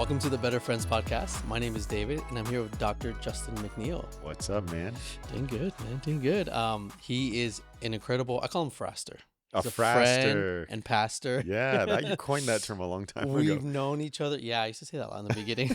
Welcome to the Better Friends podcast. My name is David, and I'm here with Dr. Justin McNeil. What's up, man? Doing good, man. Doing good. He is an incredible, I call him Fraster. He's A fraster. friend and pastor. Yeah, you coined that term a long time ago. We've known each other. Yeah, I used to say that a lot in the beginning.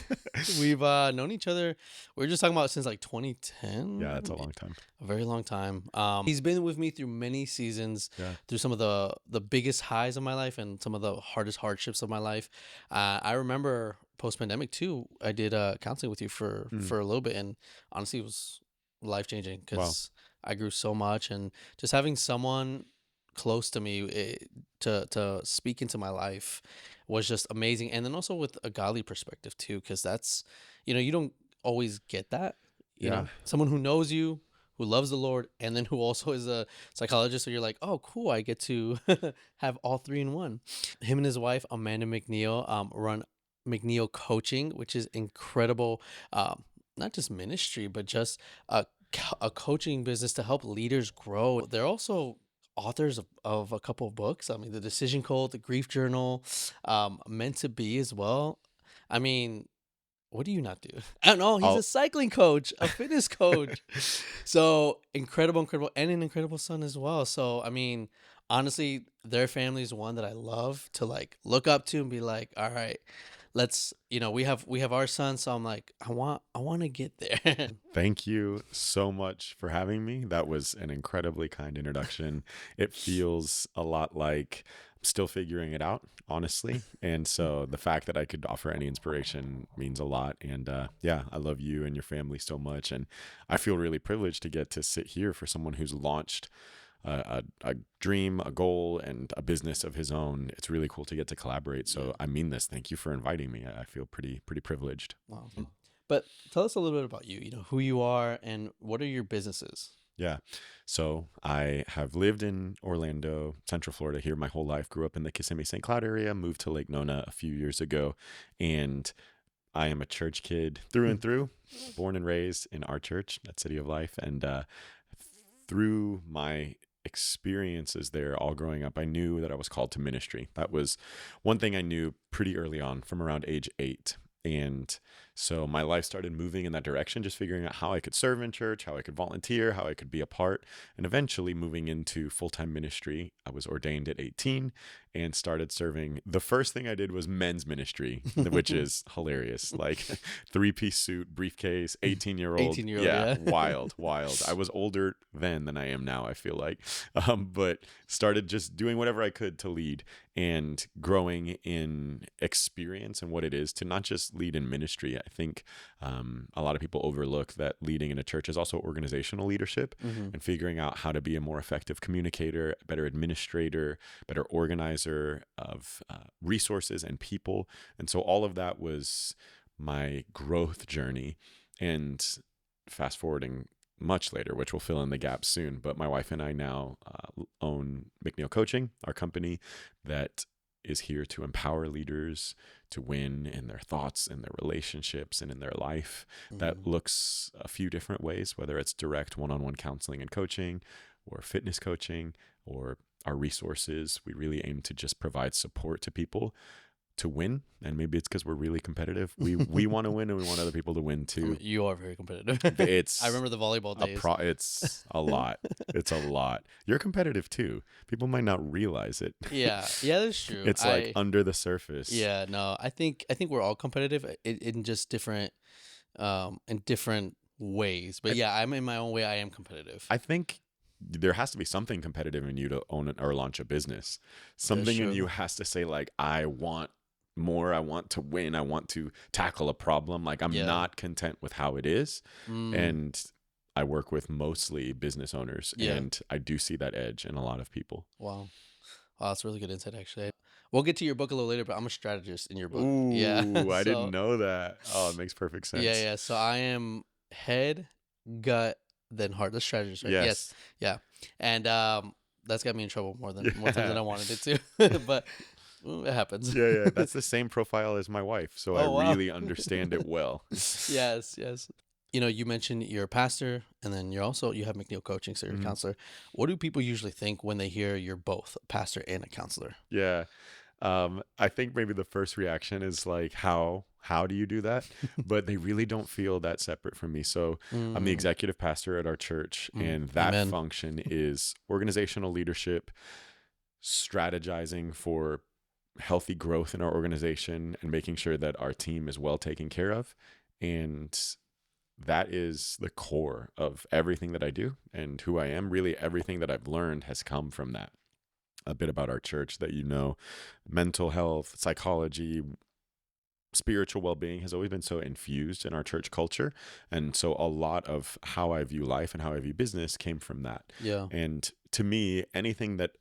We've known each other. We were just talking about since like 2010. Yeah, that's a long time. A very long time. He's been with me through many seasons, through some of the biggest highs of my life and some of the hardest hardships of my life. I remember post-pandemic too, I did counseling with you for a little bit, and honestly, it was life-changing because I grew so much, and just having someone close to me to speak into my life was just amazing. And then also with a godly perspective too, because that's, you don't always get that, you know, someone who knows you, who loves the Lord, and then who also is a psychologist. So you're like, oh, cool, I get to have all three in one. Him and his wife, Amanda McNeil, run McNeil Coaching, which is incredible, not just ministry, but just a coaching business to help leaders grow. They're also authors of a couple of books. I mean, The Decision Code, The Grief Journal, Meant to Be as well. I mean, what do you not do? I don't know. He's a cycling coach, a fitness coach. So incredible, and an incredible son as well. So, I mean, honestly, their family is one that I love to like look up to and be like, all right, let's, we have our son. So I'm like, I want to get there. Thank you so much for having me. That was an incredibly kind introduction. It feels a lot like I'm still figuring it out, honestly. And so the fact that I could offer any inspiration means a lot. And I love you and your family so much. And I feel really privileged to get to sit here for someone who's launched a dream, a goal, and a business of his own. It's really cool to get to collaborate. So I mean this. Thank you for inviting me. I feel pretty privileged. Wow. But tell us a little bit about you, who you are and what are your businesses? Yeah. So I have lived in Orlando, Central Florida here my whole life. Grew up in the Kissimmee St. Cloud area, moved to Lake Nona a few years ago. And I am a church kid through and through, born and raised in our church at City of Life. And through my experiences there all growing up, I knew that I was called to ministry. That was one thing I knew pretty early on from around age 8. And so my life started moving in that direction, just figuring out how I could serve in church, how I could volunteer, how I could be a part, and eventually moving into full-time ministry. I was ordained at 18 and started serving. The first thing I did was men's ministry, which is hilarious. Like 3-piece suit, briefcase, 18-year-old. 18-year-old, yeah. Wild. I was older then than I am now, I feel like. But started just doing whatever I could to lead and growing in experience and what it is to not just lead in ministry. I think a lot of people overlook that leading in a church is also organizational leadership and figuring out how to be a more effective communicator, better administrator, better organizer of resources and people. And so all of that was my growth journey. And fast forwarding much later, which will fill in the gap soon, but my wife and I now own McNeil Coaching, our company that is here to empower leaders to win in their thoughts, in their relationships, and in their life. That looks a few different ways, whether it's direct one-on-one counseling and coaching or fitness coaching or our resources. We really aim to just provide support to people to win, and maybe it's because we're really competitive. We want to win, and we want other people to win too. I mean, you are very competitive. It's I remember the volleyball days. It's a lot. It's a lot. You're competitive too. People might not realize it. Yeah, that's true. It's like under the surface. Yeah, no, I think we're all competitive in just different ways. But yeah, I'm in my own way. I am competitive. I think there has to be something competitive in you to own or launch a business. Something in you has to say like, I want more. I want to win. I want to tackle a problem. Like I'm not content with how it is. And I work with mostly business owners and I do see that edge in a lot of people. Wow, that's really good insight actually. We'll get to your book a little later, but I'm a strategist in your book. Ooh, yeah. I didn't know that. Oh, it makes perfect sense. Yeah. So I am head, gut, then heart. The strategist, right? Yes. Yeah. And that's got me in trouble more times than I wanted it to. But it happens. Yeah. That's the same profile as my wife, so I really understand it well. Yes. You mentioned you're a pastor, and then you have McNeil Coaching, so you're a counselor. What do people usually think when they hear you're both a pastor and a counselor? Yeah. I think maybe the first reaction is like, how how do you do that? But they really don't feel that separate from me. So I'm the Mm, executive pastor at our church, and that amen. function is organizational leadership, strategizing for healthy growth in our organization, and making sure that our team is well taken care of. And that is the core of everything that I do and who I am. Really, everything that I've learned has come from that. A bit about our church that, mental health, psychology, spiritual well-being has always been so infused in our church culture. And so a lot of how I view life and how I view business came from that. Yeah. And to me, anything that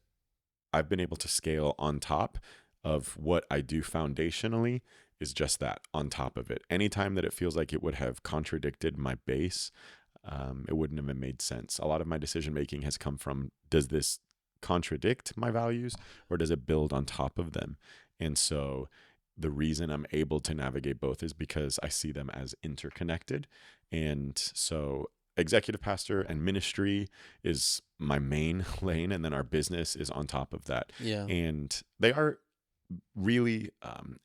I've been able to scale on top of what I do foundationally is just that, on top of it. Anytime that it feels like it would have contradicted my base, it wouldn't have made sense. A lot of my decision making has come from, does this contradict my values, or does it build on top of them? And so the reason I'm able to navigate both is because I see them as interconnected. And so executive pastor and ministry is my main lane, and then our business is on top of that. Yeah. And they are really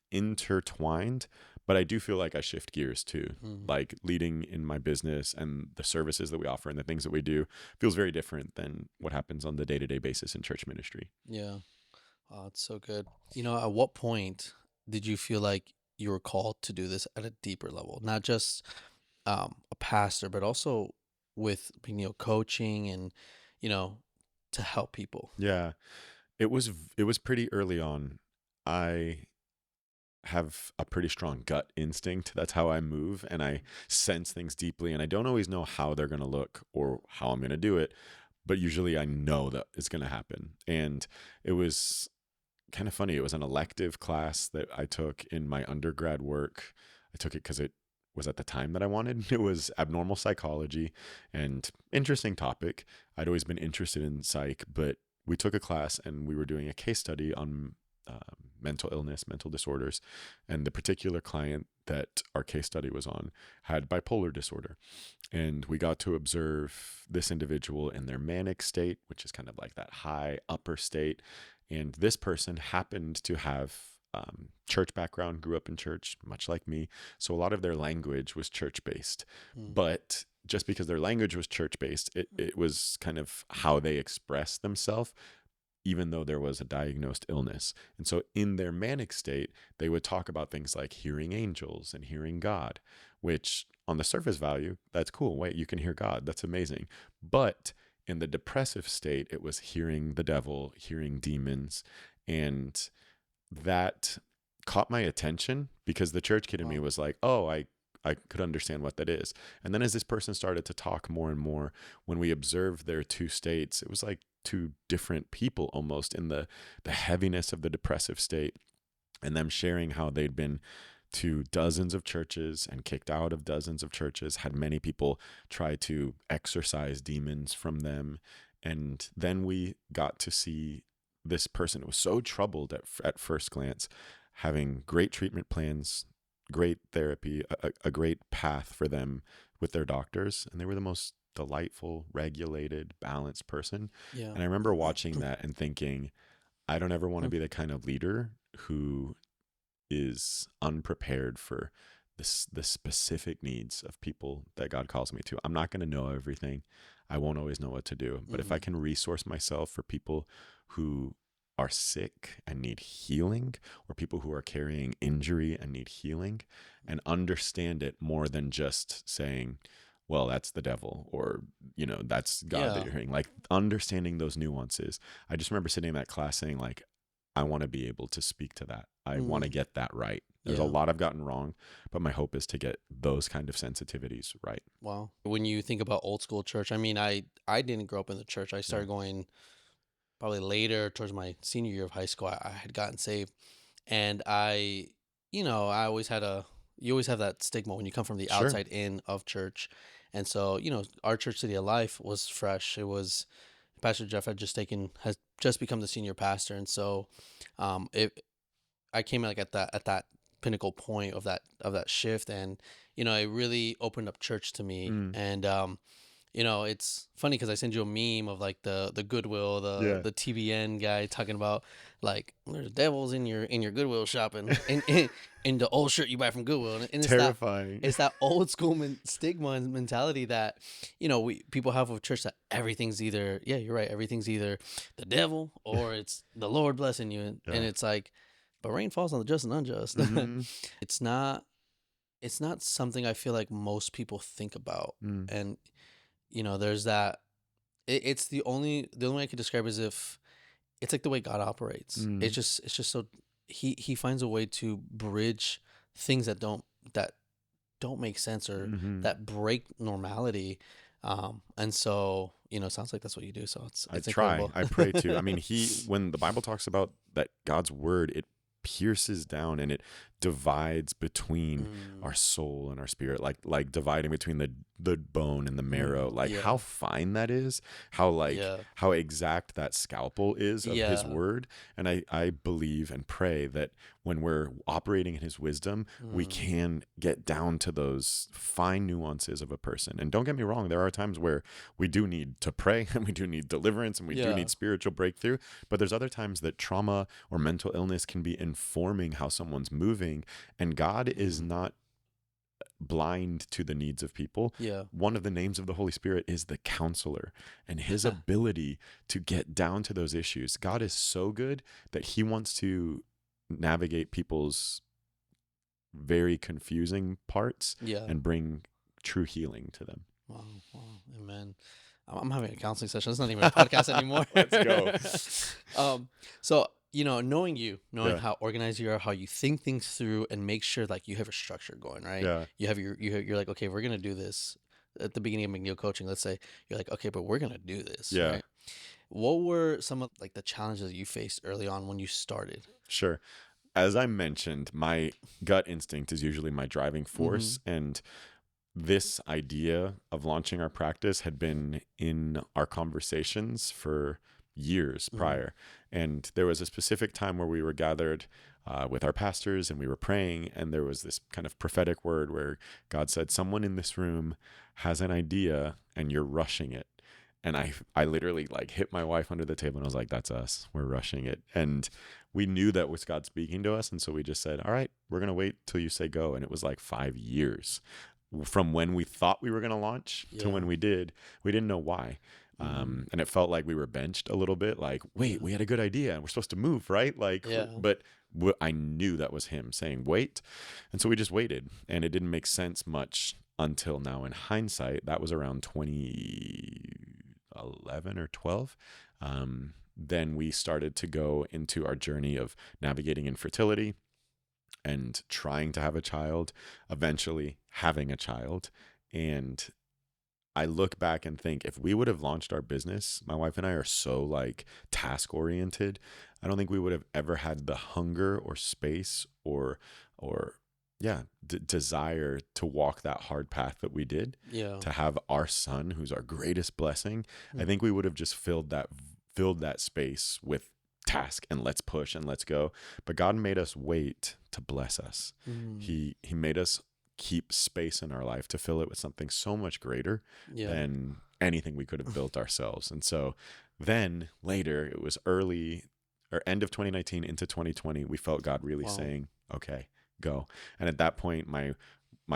intertwined, but I do feel like I shift gears too. Mm, Like leading in my business and the services that we offer and the things that we do feels very different than what happens on the day-to-day basis in church ministry. yeah. Oh, it's so good. At what point did you feel like you were called to do this at a deeper level? Not just a pastor, but also with McNeil Coaching and, you know, to help people. Yeah, it was pretty early on. I have a pretty strong gut instinct. That's how I move, and I sense things deeply, and I don't always know how they're going to look or how I'm going to do it, but usually I know that it's going to happen. And it was kind of funny. It was an elective class that I took in my undergrad work. I took it because it was at the time that I wanted. It was abnormal psychology, and interesting topic. I'd always been interested in psych, but we took a class and we were doing a case study on mental illness, mental disorders. And the particular client that our case study was on had bipolar disorder. And we got to observe this individual in their manic state, which is kind of like that high upper state. And this person happened to have church background, grew up in church, much like me. So a lot of their language was church based. Mm, But just because their language was church based, it was kind of how they expressed themselves, even though there was a diagnosed illness. And so in their manic state, they would talk about things like hearing angels and hearing God, which on the surface value, that's cool. Wait, you can hear God. That's amazing. But in the depressive state, it was hearing the devil, hearing demons. And that caught my attention because the church kid in me wow. was like, oh, I could understand what that is. And then as this person started to talk more and more, when we observed their two states, it was like two different people almost, in the heaviness of the depressive state, and them sharing how they'd been to dozens of churches and kicked out of dozens of churches, had many people try to exorcise demons from them. And then we got to see this person who was so troubled at first glance, having great treatment plans, great therapy, a great path for them with their doctors. And they were the most delightful, regulated, balanced person. Yeah. And I remember watching that and thinking, I don't ever want to be the kind of leader who is unprepared for the specific needs of people that God calls me to. I'm not going to know everything. I won't always know what to do. But if I Mhm. can resource myself for people who are sick and need healing, or people who are carrying injury and need healing, and understand it more than just saying, well, that's the devil, or, that's God that Yeah. you're hearing, like understanding those nuances. I just remember sitting in that class saying, like, I want to be able to speak to that. I want to Mm, get that right. There's a yeah. lot I've gotten wrong, but my hope is to get those kind of sensitivities right. Wow. When you think about old school church, I mean, I didn't grow up in the church. I Yeah. started going probably later towards my senior year of high school. I had gotten saved, and I always had you always have that stigma when you come from the Sure. outside in of church. And so, our church City of Life was fresh. It was Pastor Jeff has just become the senior pastor. And so, it I came like at that pinnacle point of that shift. And it really opened up church to me. Mm. And it's funny because I send you a meme of like the Goodwill, Yeah. the TBN guy talking about like there's devils in your Goodwill shopping in the old shirt you buy from Goodwill, and Terrifying. it's that old school stigma and mentality that people have with church, that everything's either, yeah, you're right, everything's either the devil or it's the Lord blessing you, and Yeah. it's like, but rain falls on the just and unjust. Mhm. It's not something I feel like most people think about. Mm. And there's that. It's the only way I could describe it is if it's like the way God operates. Mm. It's just so he finds a way to bridge things that don't make sense, or Mhm. that break normality. And so it sounds like that's what you do. So I it's try. incredible. I pray too. I mean, when the Bible talks about that, God's word, it pierces down and it divides between our soul and our spirit, like dividing between the bone and the marrow. Like Yeah. how fine that is, how exact that scalpel is of his word. And I believe and pray that when we're operating in his wisdom, we can get down to those fine nuances of a person. And don't get me wrong, there are times where we do need to pray and we do need deliverance and we do need spiritual breakthrough. But there's other times that trauma or mental illness can be informing how someone's moving. And God is not blind to the needs of people. Yeah. One of the names of the Holy Spirit is the counselor, and his ability to get down to those issues. God is so good that he wants to navigate people's very confusing parts and bring true healing to them. Wow. Amen. I'm having a counseling session. It's not even a podcast anymore. Let's go. So, knowing how organized you are, how you think things through and make sure like you have a structure going, right? Yeah. You have you're like, okay, we're going to do this at the beginning of McNeil Coaching. Let's say you're like, okay, but we're going to do this. Yeah. Right? What were some of like the challenges you faced early on when you started? Sure. As I mentioned, my gut instinct is usually my driving force. And this idea of launching our practice had been in our conversations for years prior. And there was a specific time where we were gathered with our pastors and we were praying, and there was this kind of prophetic word where God said, someone in this room has an idea and you're rushing it. And I literally like hit my wife under the table and I was like, that's us. We're rushing it. And we knew that was God speaking to us. And so we just said, all right, we're going to wait till you say go. And it was like 5 years from when we thought we were going to launch to when we did. We didn't know why. And it felt like we were benched a little bit, like, wait, we had a good idea and we're supposed to move, right? Like, but I knew that was him saying, wait. And so we just waited, and it didn't make sense much until now. In hindsight, that was around 2011 or 12. Then we started to go into our journey of navigating infertility and trying to have a child, eventually having a child. And I look back and think, if we would have launched our business, my wife and I are so like task oriented, I don't think we would have ever had the hunger or space or desire to walk that hard path that we did, to have our son, who's our greatest blessing. I think we would have just filled that space with task and let's push and let's go. But God made us wait to bless us. He made us keep space in our life to fill it with something so much greater than anything we could have built ourselves. And so then later, it was early or end of 2019 into 2020, we felt God really saying, okay, go. And at that point, my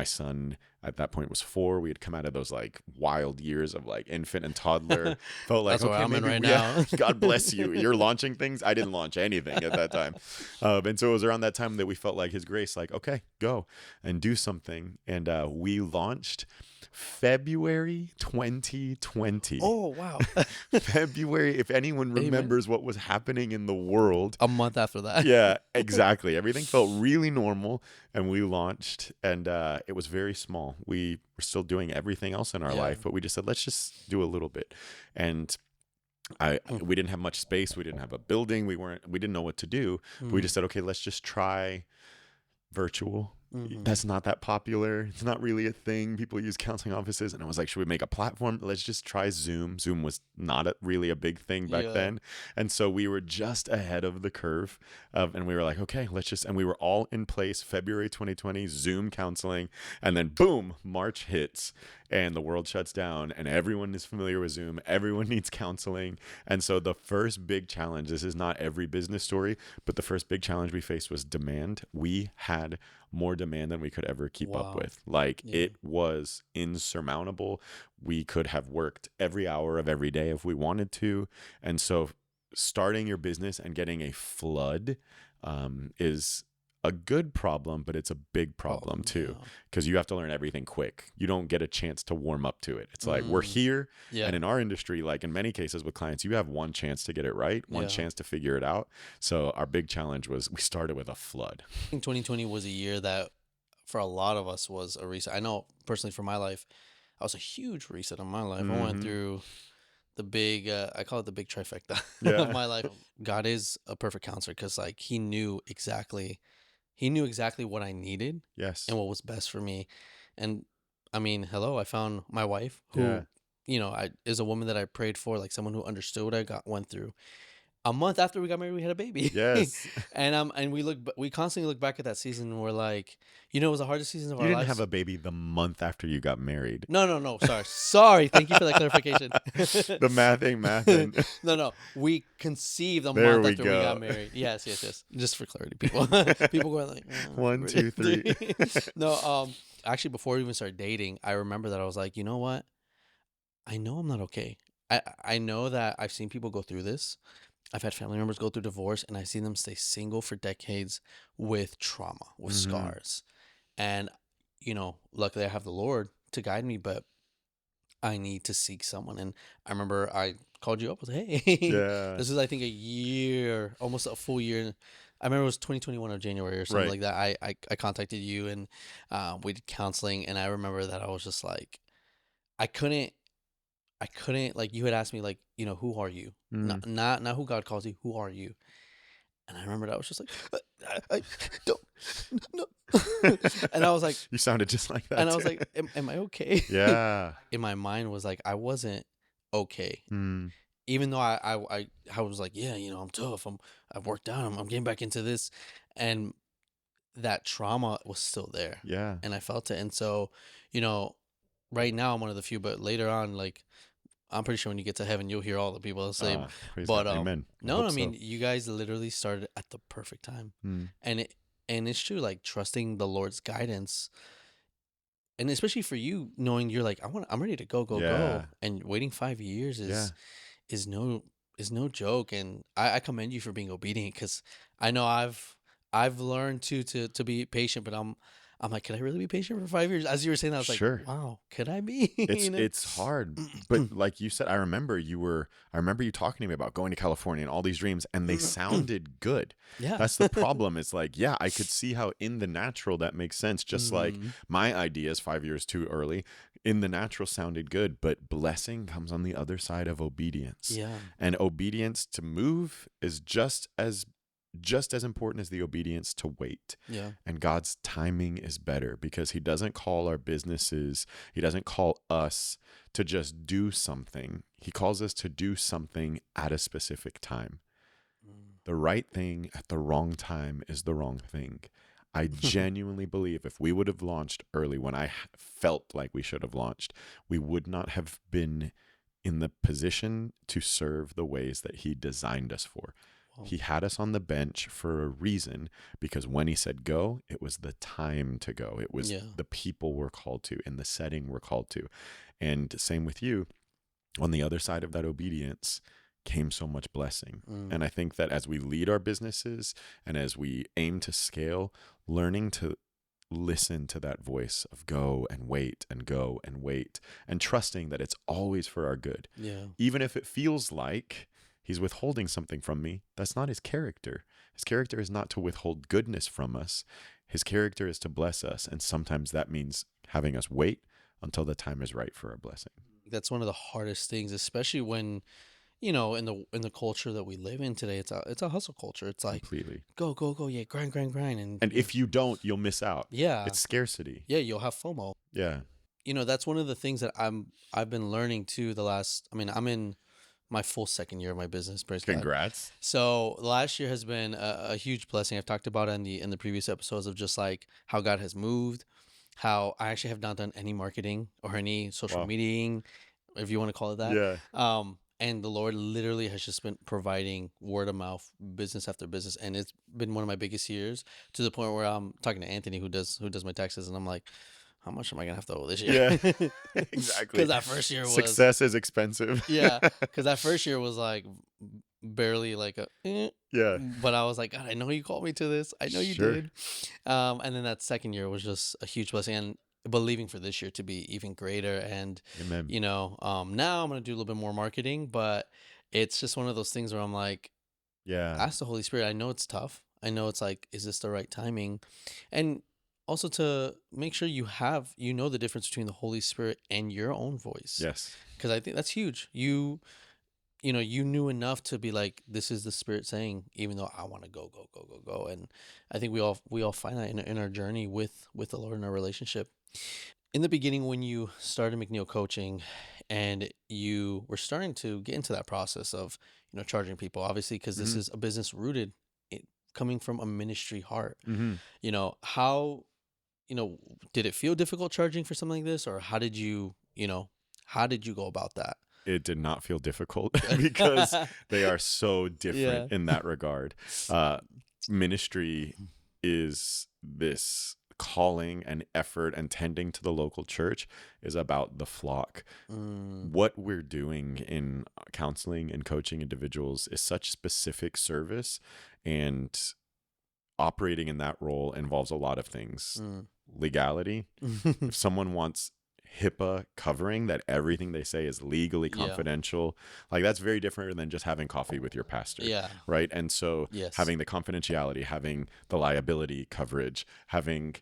son at that point was 4. We had come out of those like wild years of like infant and toddler. Felt like, that's okay, where I'm in right now. God bless you. You're launching things. I didn't launch anything at that time. And so it was around that time that we felt like his grace, like, okay, go and do something. And we launched February 2020. Oh, wow. February, if anyone remembers what was happening in the world. A month after that. Yeah, exactly. Everything felt really normal, and we launched, and it was very small. We were still doing everything else in our life, but we just said, let's just do a little bit. And we didn't have much space. We didn't have a building. We didn't know what to do. We just said, okay, let's just try virtual Mm-hmm. That's not that popular. It's not really a thing. People use counseling offices. And I was like, should we make a platform? Let's just try Zoom. Zoom was not really a big thing back Yeah. then. And so we were just ahead of the curve. And we were like, okay, and we were all in place February 2020, Zoom counseling. And then boom, March hits and the world shuts down and everyone is familiar with Zoom. Everyone needs counseling. And so the first big challenge, this is not every business story, but the first big challenge we faced was demand. We had more demand than we could ever keep up Wow. with. Like Yeah. it was insurmountable. We could have worked every hour of every day if we wanted to. And so starting your business and getting a flood is a good problem, but it's a big problem too, Yeah. because you have to learn everything quick. You don't get a chance to warm up to it. It's like we're Mm. here, Yeah. and in our industry, like in many cases with clients, you have one chance to get it right, one Yeah. chance to figure it out. So our big challenge was we started with a flood. I think 2020 was a year that for a lot of us was a reset. I know personally for my life, I was a huge reset on my life. I went Mm-hmm. through the big, I call it the big trifecta of Yeah. my life. God is a perfect counselor because like he knew exactly what I needed Yes. and what was best for me. And I mean, hello, I found my wife Yeah. who, I is a woman that I prayed for, like someone who understood what I went through. A month after we got married, we had a baby. Yes. And we constantly look back at that season and we're like, it was the hardest season of You our didn't have lives. a baby the month after you got married. No. Sorry. Thank you for that clarification. The mathing. No. We conceived a There month we after we got go. married. Yes. Just for clarity, people. People going like, One, two, three. No. Actually, before we even started dating, I remember that I was like, you know what? I know I'm not okay. I know that I've seen people go through this. I've had family members go through divorce, and I've seen them stay single for decades with trauma, with Mm-hmm. scars. And, luckily I have the Lord to guide me, but I need to seek someone. And I remember I called you up. I was like, hey, Yeah. this is, I think, a year, almost a full year. I remember it was 2021 of January or something Right. like that. I contacted you and we did counseling. And I remember that I was just like, I couldn't, like, you had asked me, like, who are you? Mm. Not who God calls you. Who are you? And I remember that I was just like, I don't know. And I was like, You sounded just like that and I was too. like, am I okay? Yeah. In my mind was like, I wasn't okay. Mm. Even though I was like, yeah, I'm tough. I've worked out. I'm getting back into this. And that trauma was still there. Yeah. And I felt it. And so, you know, right now I'm one of the few, but later on, like, I'm pretty sure when you get to heaven, you'll hear all the people the same. Praise But God. Amen. I no, hope I so. mean, you guys literally started at the perfect time, Mm. and it's true. Like trusting the Lord's guidance, and especially for you, knowing you're like, I'm ready to go, Yeah. and waiting 5 years Yeah. is no joke. And I commend you for being obedient because I know I've learned to be patient, but I'm like, can I really be patient for 5 years? As you were saying that, I was like, Sure. wow, could I be? It's hard, but like you said, I remember you talking to me about going to California and all these dreams, and they sounded good. Yeah. That's the problem. It's like, yeah, I could see how in the natural that makes sense. Just like Mhm. my ideas 5 years too early, in the natural sounded good, but blessing comes on the other side of obedience. Yeah. And obedience to move is just as important as the obedience to wait. Yeah. And God's timing is better because he doesn't call our businesses, he doesn't call us to just do something. He calls us to do something at a specific time. The right thing at the wrong time is the wrong thing. I genuinely believe if we would have launched early when I felt like we should have launched, we would not have been in the position to serve the ways that he designed us for. He had us on the bench for a reason, because when he said go, it was the time to go. It was the people we're called to in the setting we're called to. And same with you. On the other side of that obedience came so much blessing. And I think that as we lead our businesses and as we aim to scale, learning to listen to that voice of go and wait and go and wait, and trusting that it's always for our good. Yeah. Even if it feels like he's withholding something from me, that's not his character. His character is not to withhold goodness from us. His character is to bless us. And sometimes that means having us wait until the time is right for our blessing. That's one of the hardest things, especially when in the culture that we live in today, it's a hustle culture. It's like Completely. go go go, yeah, grind grind grind, and And if you don't, you'll miss out. yeah, It's scarcity. yeah, you'll have FOMO. Yeah. That's one of the things that I've been learning too. I'm in my full second year of my business. Praise God. Congrats. So last year has been a huge blessing. I've talked about it in the previous episodes of just like how God has moved, how I actually have not done any marketing or any social Wow. media, if you want to call it that. Yeah. And the Lord literally has just been providing word of mouth, business after business, and it's been one of my biggest years, to the point where I'm talking to Anthony, who does my taxes, and I'm like, how much am I gonna have to owe this year? Yeah. Because Exactly. that first year was Success is expensive. yeah, because that first year was like barely like Yeah. but I was like, God, I know you called me to this. I know you Sure. did. And then that second year was just a huge blessing, and believing for this year to be even greater. And Amen. now I'm gonna do a little bit more marketing, but it's just one of those things where I'm like, Yeah. ask the Holy Spirit. I know it's tough. I know it's like, is this the right timing? And also to make sure you know the difference between the Holy Spirit and your own voice, Yes. because I think that's huge. You knew enough to be like, this is the Spirit saying, even though I want to go, go, go, go, go. And I think we all find that in our journey with the Lord, in our relationship. In the beginning, when you started McNeil Coaching, and you were starting to get into that process of charging people, obviously, because this Mhm. is a business rooted coming from a ministry heart. Mm-hmm. How did it feel difficult charging for something like this, or how did you go about that? It did not feel difficult because they are so Yeah. different in that regard. Uh, Ministry is this calling and effort, and tending to the local church is about the flock. Mm, What we're doing in counseling and coaching individuals is such specific service, and operating in that role involves a lot of things. mm. Legality. If someone wants HIPAA covering, that everything they say is legally Yeah. confidential, like that's very different than just having coffee with your pastor. Yeah. Right. And so Yes. having the confidentiality, having the liability coverage, having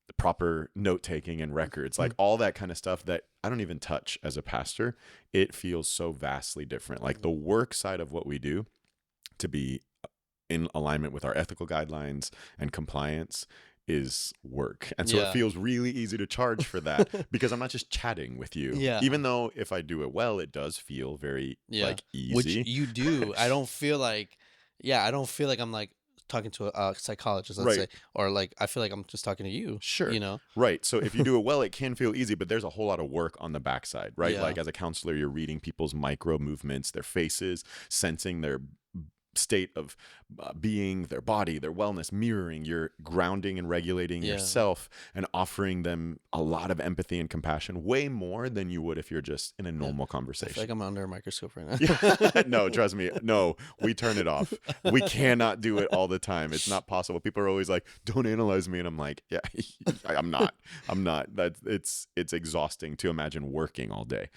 the proper note taking and records, like all that kind of stuff that I don't even touch as a pastor, it feels so vastly different. Like the work side of what we do, to be in alignment with our ethical guidelines and compliance, is work. And so it Yeah. feels really easy to charge for that because I'm not just chatting with you. Yeah. Even though if I do it well, it does feel very like Which easy. you do. I don't feel like I'm like talking to a psychologist, let's Right. say, or like I feel like I'm just talking to you. Sure. You know. Right. So if you do it well, it can feel easy, but there's a whole lot of work on the backside, right? Yeah. Like as a counselor, you're reading people's micro movements, their faces, sensing their state of being, their body, their wellness, mirroring, you're grounding and regulating yourself, and offering them a lot of empathy and compassion, way more than you would if you're just in a normal I conversation. feel like I'm under a microscope right now. Yeah. No, trust me. No, we turn it off. We cannot do it all the time. It's not possible. People are always like, don't analyze me. And I'm like, yeah, I'm not. It's exhausting to imagine working all day.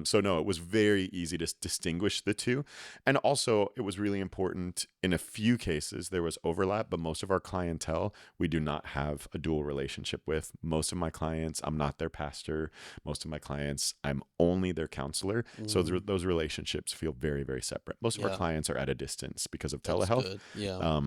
So no, it was very easy to distinguish the two. And also it was really important. In a few cases, there was overlap, but most of our clientele, we do not have a dual relationship with. Most of my clients, I'm not their pastor. Most of my clients, I'm only their counselor. So those relationships feel very, very separate. Most of our clients are at a distance because of telehealth. Good. Yeah.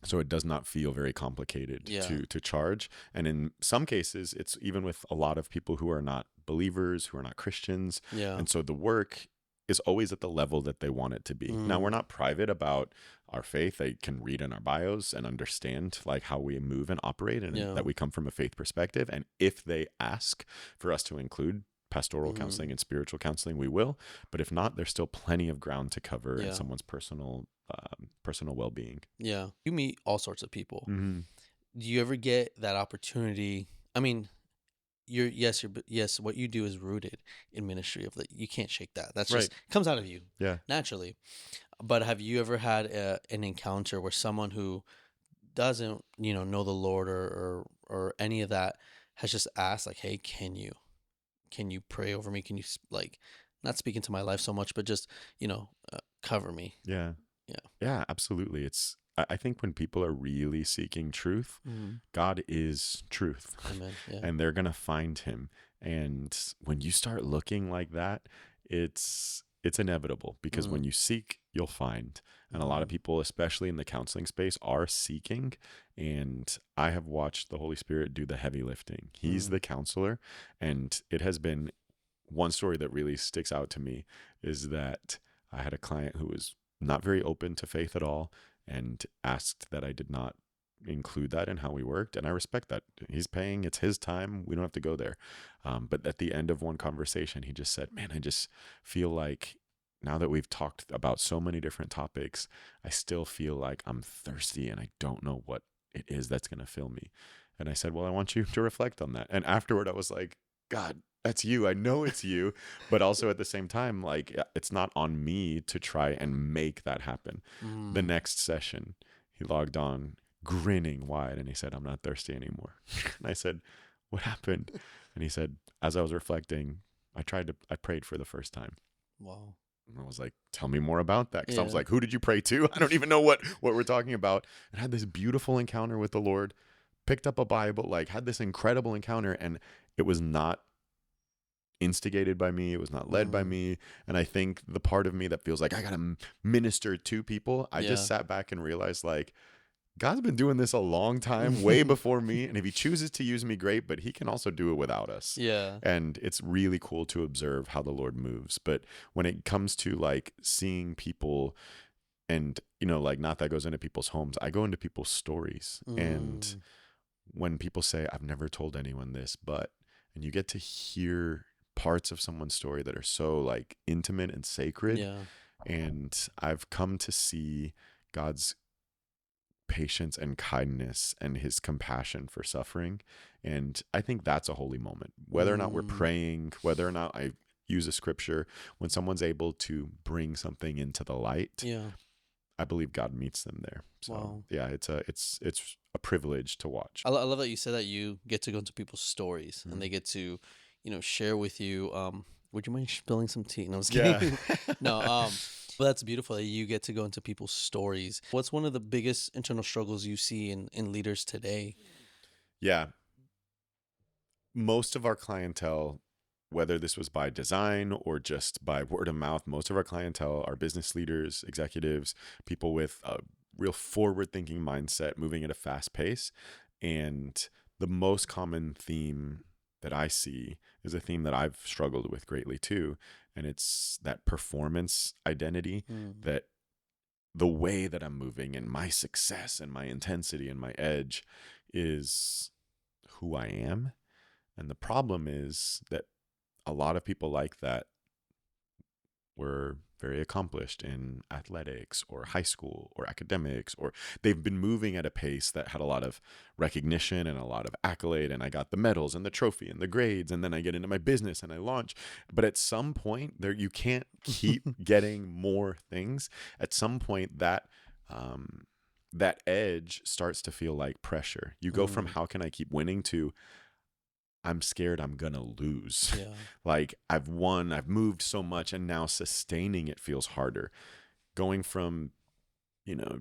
So it does not feel very complicated to charge. And in some cases, it's even with a lot of people who are not believers, who are not Christians. Yeah. And so the work is always at the level that they want it to be. Now, we're not private about our faith. They can read in our bios and understand like how we move and operate, and that we come from a faith perspective. And if they ask for us to include pastoral counseling and spiritual counseling, we will. But if not, there's still plenty of ground to cover in someone's personal well-being. Yeah. You meet all sorts of people. Mm-hmm. Do you ever get that opportunity? I mean, yes, what you do is rooted in ministry, of you can't shake that. That's just comes out of you naturally. But have you ever had an encounter where someone who doesn't know the Lord or any of that has just asked like, hey, can you pray over me? Can you like, not speak into my life so much, but just cover me? Yeah, absolutely. I think when people are really seeking truth, God is truth. Amen. Yeah. And they're going to find him. And when you start looking like that, it's it's inevitable, because when you seek, you'll find. And a lot of people, especially in the counseling space, are seeking. And I have watched the Holy Spirit do the heavy lifting. He's the counselor. And it has been one story that really sticks out to me is that I had a client who was not very open to faith at all and asked that I did not include that in how we worked. And I respect that. He's paying, it's his time. We don't have to go there. But at the end of one conversation, he just said, man, I just feel like now that we've talked about so many different topics, I still feel like I'm thirsty and I don't know what it is that's going to fill me. And I said, well, I want you to reflect on that. And afterward, I was like, God, that's you. I know it's you. But also at the same time, like, it's not on me to try and make that happen. The next session, he logged on grinning wide and he said, I'm not thirsty anymore. And I said, what happened? And he said, as I was reflecting, I prayed for the first time. Wow. And I was like, tell me more about that. Because I was like, who did you pray to? I don't even know what we're talking about. And had this beautiful encounter with the Lord, picked up a Bible, like had this incredible encounter. And it was not instigated by me. It was not led by me. And I think the part of me that feels like I got to minister to people, I just sat back and realized, like, God's been doing this a long time, way before me. And if he chooses to use me, great, but he can also do it without us. Yeah. And it's really cool to observe how the Lord moves. But when it comes to like seeing people and, you know, like not that goes into people's homes, I go into people's stories. And when people say, I've never told anyone this, and you get to hear parts of someone's story that are so like intimate and sacred. Yeah. And I've come to see God's patience and kindness and his compassion for suffering. And I think that's a holy moment. Whether or not we're praying, whether or not I use a scripture, when someone's able to bring something into the light, I believe God meets them there. So yeah, it's a privilege to watch. I love that you said that you get to go into people's stories and they get to, you know, share with you. Would you mind spilling some tea? No, I was kidding. No, but that's beautiful that you get to go into people's stories. What's one of the biggest internal struggles you see in leaders today? Yeah. Most of our clientele, whether this was by design or just by word of mouth, most of our clientele are business leaders, executives, people with a real forward-thinking mindset, moving at a fast pace. And the most common theme that I see is a theme that I've struggled with greatly too. And it's that performance identity, that the way that I'm moving and my success and my intensity and my edge is who I am. And the problem is that a lot of people like that were very accomplished in athletics or high school or academics, or they've been moving at a pace that had a lot of recognition and a lot of accolade. And I got the medals and the trophy and the grades, and then I get into my business and I launch. But at some point there, you can't keep getting more things. At some point that edge starts to feel like pressure. You go from how can I keep winning to I'm scared I'm gonna lose. Like I've won, I've moved so much, and now sustaining it feels harder. Going from, you know,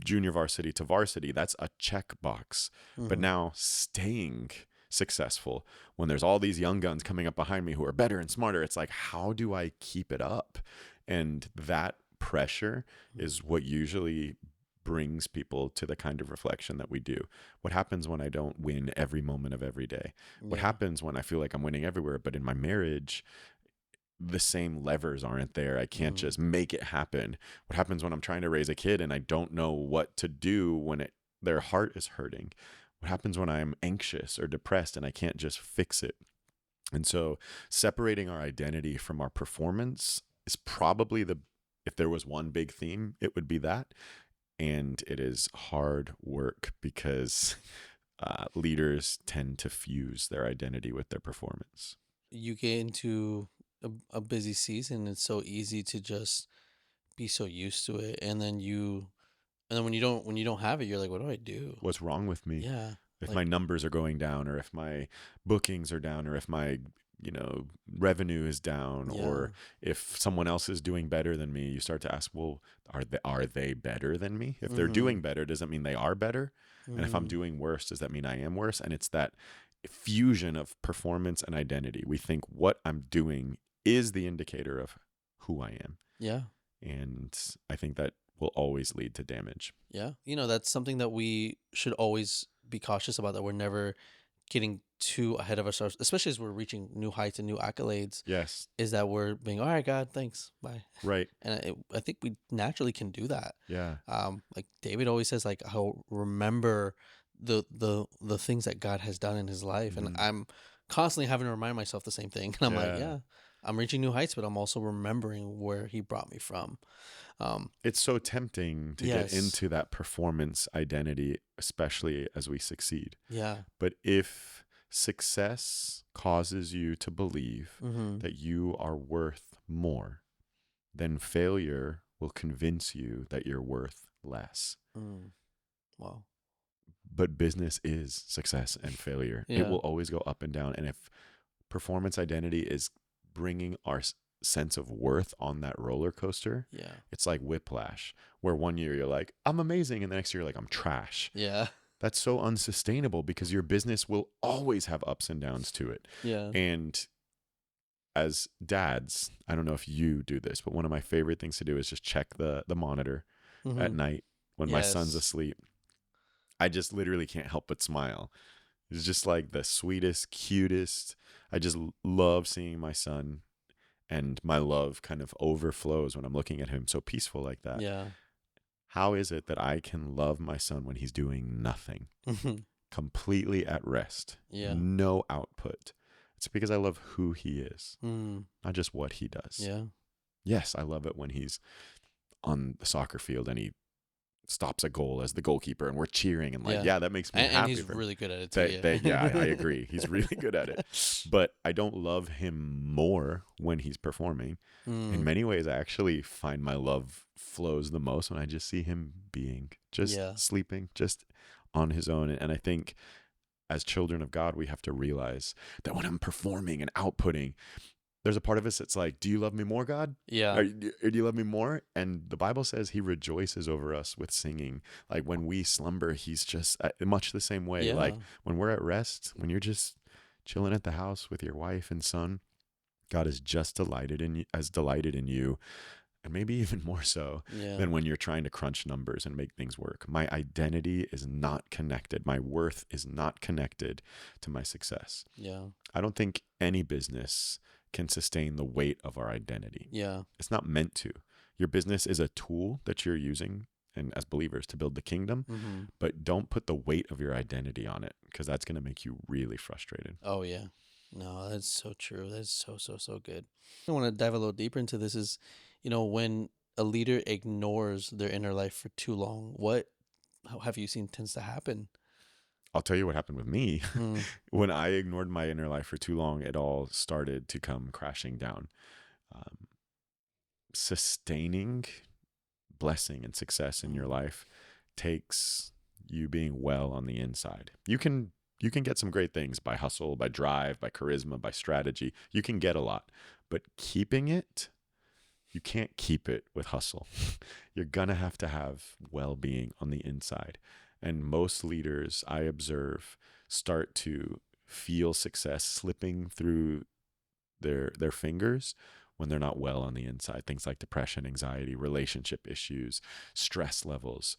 junior varsity to varsity, that's a checkbox. But now staying successful when there's all these young guns coming up behind me who are better and smarter, it's like, how do I keep it up? And that pressure is what usually brings people to the kind of reflection that we do. What happens when I don't win every moment of every day? What happens when I feel like I'm winning everywhere, but in my marriage, the same levers aren't there? I can't just make it happen. What happens when I'm trying to raise a kid and I don't know what to do when their heart is hurting? What happens when I'm anxious or depressed and I can't just fix it? And so separating our identity from our performance is probably if there was one big theme, it would be that. And it is hard work because leaders tend to fuse their identity with their performance. You get into a busy season, it's so easy to just be so used to it, and then when you don't have it, you're like, what do I do? What's wrong with me? Yeah. If my numbers are going down, or if my bookings are down, or if my revenue is down, or if someone else is doing better than me, you start to ask, well, are they better than me? If they're doing better, does that mean they are better? And if I'm doing worse, does that mean I am worse? And it's that fusion of performance and identity. We think what I'm doing is the indicator of who I am. Yeah. And I think that will always lead to damage. Yeah. That's something that we should always be cautious about, that we're never getting too ahead of ourselves, especially as we're reaching new heights and new accolades, Yes. is that we're being, all right, God, thanks. Bye. Right. And I think we naturally can do that. Yeah. Like David always says, like, how remember the things that God has done in his life. And Mhm. I'm constantly having to remind myself the same thing. And I'm like, Yeah. yeah, I'm reaching new heights, but I'm also remembering where he brought me from. It's so tempting to get Yes. into that performance identity, especially as we succeed. Yeah. But if success causes you to believe Mm-hmm. that you are worth more, then failure will convince you that you're worth less. Wow. But business is success and failure. It Yeah. will always go up and down. And if performance identity is bringing our sense of worth on that roller coaster, Yeah. it's like whiplash, where one year you're like, I'm amazing, and the next year you're like, I'm trash. Yeah. That's so unsustainable, because your business will always have ups and downs to it. Yeah. And as dads, I don't know if you do this, but one of my favorite things to do is just check the monitor at Mm-hmm. night when my son's Yes. asleep. I just literally can't help but smile. It's just like the sweetest, cutest. I just love seeing my son, and my love kind of overflows when I'm looking at him so peaceful like that. Yeah. How is it that I can love my son when he's doing nothing, completely at rest, Yeah. no output? It's because I love who he is, Mm. not just what he does. Yeah. Yes, I love it when he's on the soccer field and he stops a goal as the goalkeeper and we're cheering and like, yeah, that makes me And happy. he's for him. really good at it too. I agree. He's really good at it. But I don't love him more when he's performing. In many ways, I actually find my love flows the most when I just see him being, just sleeping, just on his own. And I think as children of God, we have to realize that when I'm performing and outputting, there's a part of us that's like, do you love me more, God? Yeah. Or do you love me more? And the Bible says he rejoices over us with singing. Like when we slumber, he's just much the same way. Yeah. Like when we're at rest, when you're just chilling at the house with your wife and son, God is just delighted in you, and maybe even more so than when you're trying to crunch numbers and make things work. My identity is not connected. My worth is not connected to my success. Yeah. I don't think any business can sustain the weight of our identity. Yeah. It's not meant to. Your business is a tool that you're using, and as believers, to build the kingdom, but don't put the weight of your identity on it, because that's going to make you really frustrated. Oh yeah. No, that's so true. That's so good. I want to dive a little deeper into this is, when a leader ignores their inner life for too long, how have you seen tends to happen? I'll tell you what happened with me. When I ignored my inner life for too long, it all started to come crashing down. Sustaining blessing and success in your life takes you being well on the inside. You can get some great things by hustle, by drive, by charisma, by strategy. You can get a lot, but keeping it, you can't keep it with hustle. You're going to have well-being on the inside. And most leaders I observe start to feel success slipping through their fingers when they're not well on the inside. Things like depression, anxiety, relationship issues, stress levels.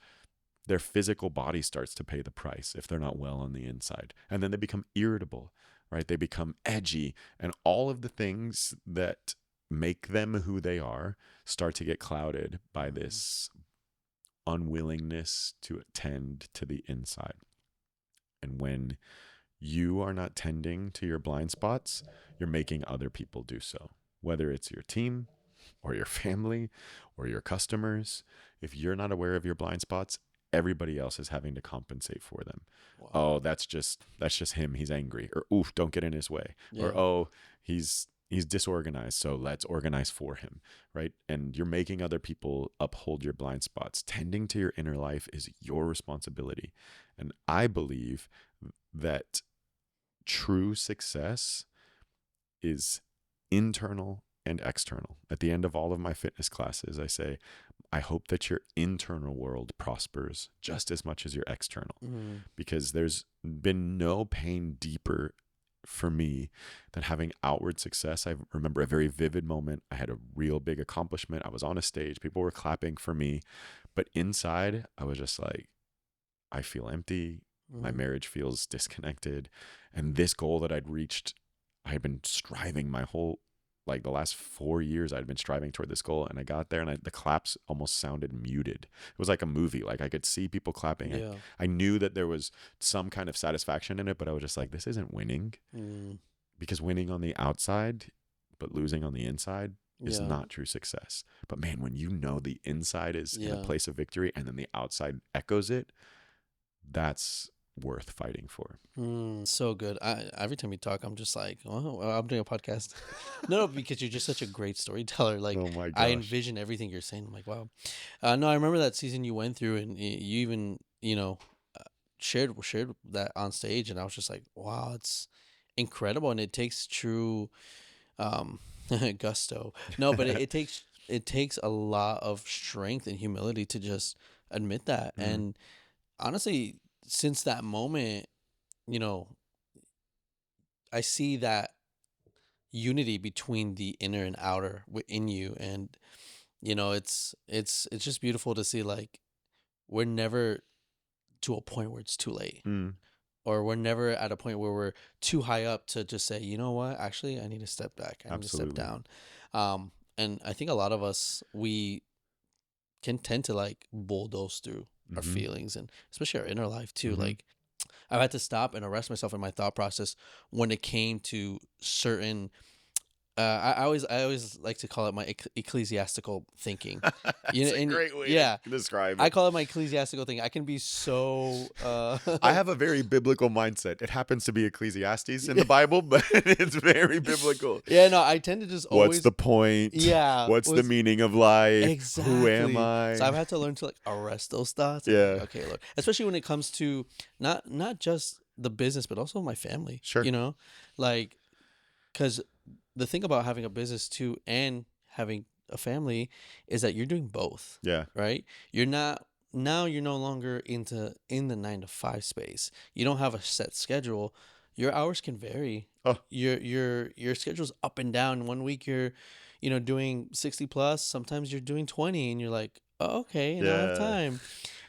Their physical body starts to pay the price if they're not well on the inside. And then they become irritable, right? They become edgy, and all of the things that make them who they are start to get clouded by this unwillingness to attend to the inside. And when you are not tending to your blind spots, you're making other people do so, whether it's your team or your family or your customers. If you're not aware of your blind spots, everybody else is having to compensate for them. Wow. Oh, that's just him. He's angry. Or, oof, don't get in his way. Yeah. Or, oh, he's disorganized, so let's organize for him, right? And you're making other people uphold your blind spots. Tending to your inner life is your responsibility. And I believe that true success is internal and external. At the end of all of my fitness classes, I say, I hope that your internal world prospers just as much as your external, because there's been no pain deeper for me than having outward success. I remember a very vivid moment. I had a real big accomplishment. I was on a stage. People were clapping for me. But inside, I was just like, I feel empty. My marriage feels disconnected. And this goal that I'd reached, I had been striving my whole, like the last 4 years, I'd been striving toward this goal. And I got there and the claps almost sounded muted. It was like a movie. Like I could see people clapping. Yeah. I knew that there was some kind of satisfaction in it, but I was just like, this isn't winning. Because winning on the outside, but losing on the inside is not true success. But man, when you know the inside is in a place of victory and then the outside echoes it, that's worth fighting for. So good. Every time you talk, I'm just like, oh, I'm doing a podcast. No, because you're just such a great storyteller. Like, Oh my gosh. I envision everything you're saying. I'm like, wow. No, I remember that season you went through, and you even, shared that on stage, and I was just like, wow, it's incredible, and it takes true gusto. No, but it takes a lot of strength and humility to just admit that. And honestly, since that moment, I see that unity between the inner and outer within you, and it's just beautiful to see. Like, we're never to a point where it's too late, or we're never at a point where we're too high up to just say, you know what, actually I need to step back, I need to step down. And I think a lot of us, we can tend to like bulldoze through our feelings, and especially our inner life too. Like, I've had to stop and arrest myself in my thought process when it came to certain. I always like to call it my ecclesiastical thinking. That's a great way to describe it. I call it my ecclesiastical thinking. I can be so. I have a very biblical mindset. It happens to be Ecclesiastes in the Bible, but it's very biblical. Yeah, no, I tend to just always. What's the point? Yeah. What's the meaning of life? Exactly. Who am I? So I've had to learn to like arrest those thoughts. Yeah. Like, okay, Lord. Especially when it comes to not just the business, but also my family. Sure. Like, because the thing about having a business too and having a family is that you're doing both. Yeah. Right? You're no longer in the 9 to 5 space. You don't have a set schedule. Your hours can vary. Oh. Your schedule's up and down. One week you're, doing 60 plus. Sometimes you're doing 20, and you're like, oh, okay, I don't have time.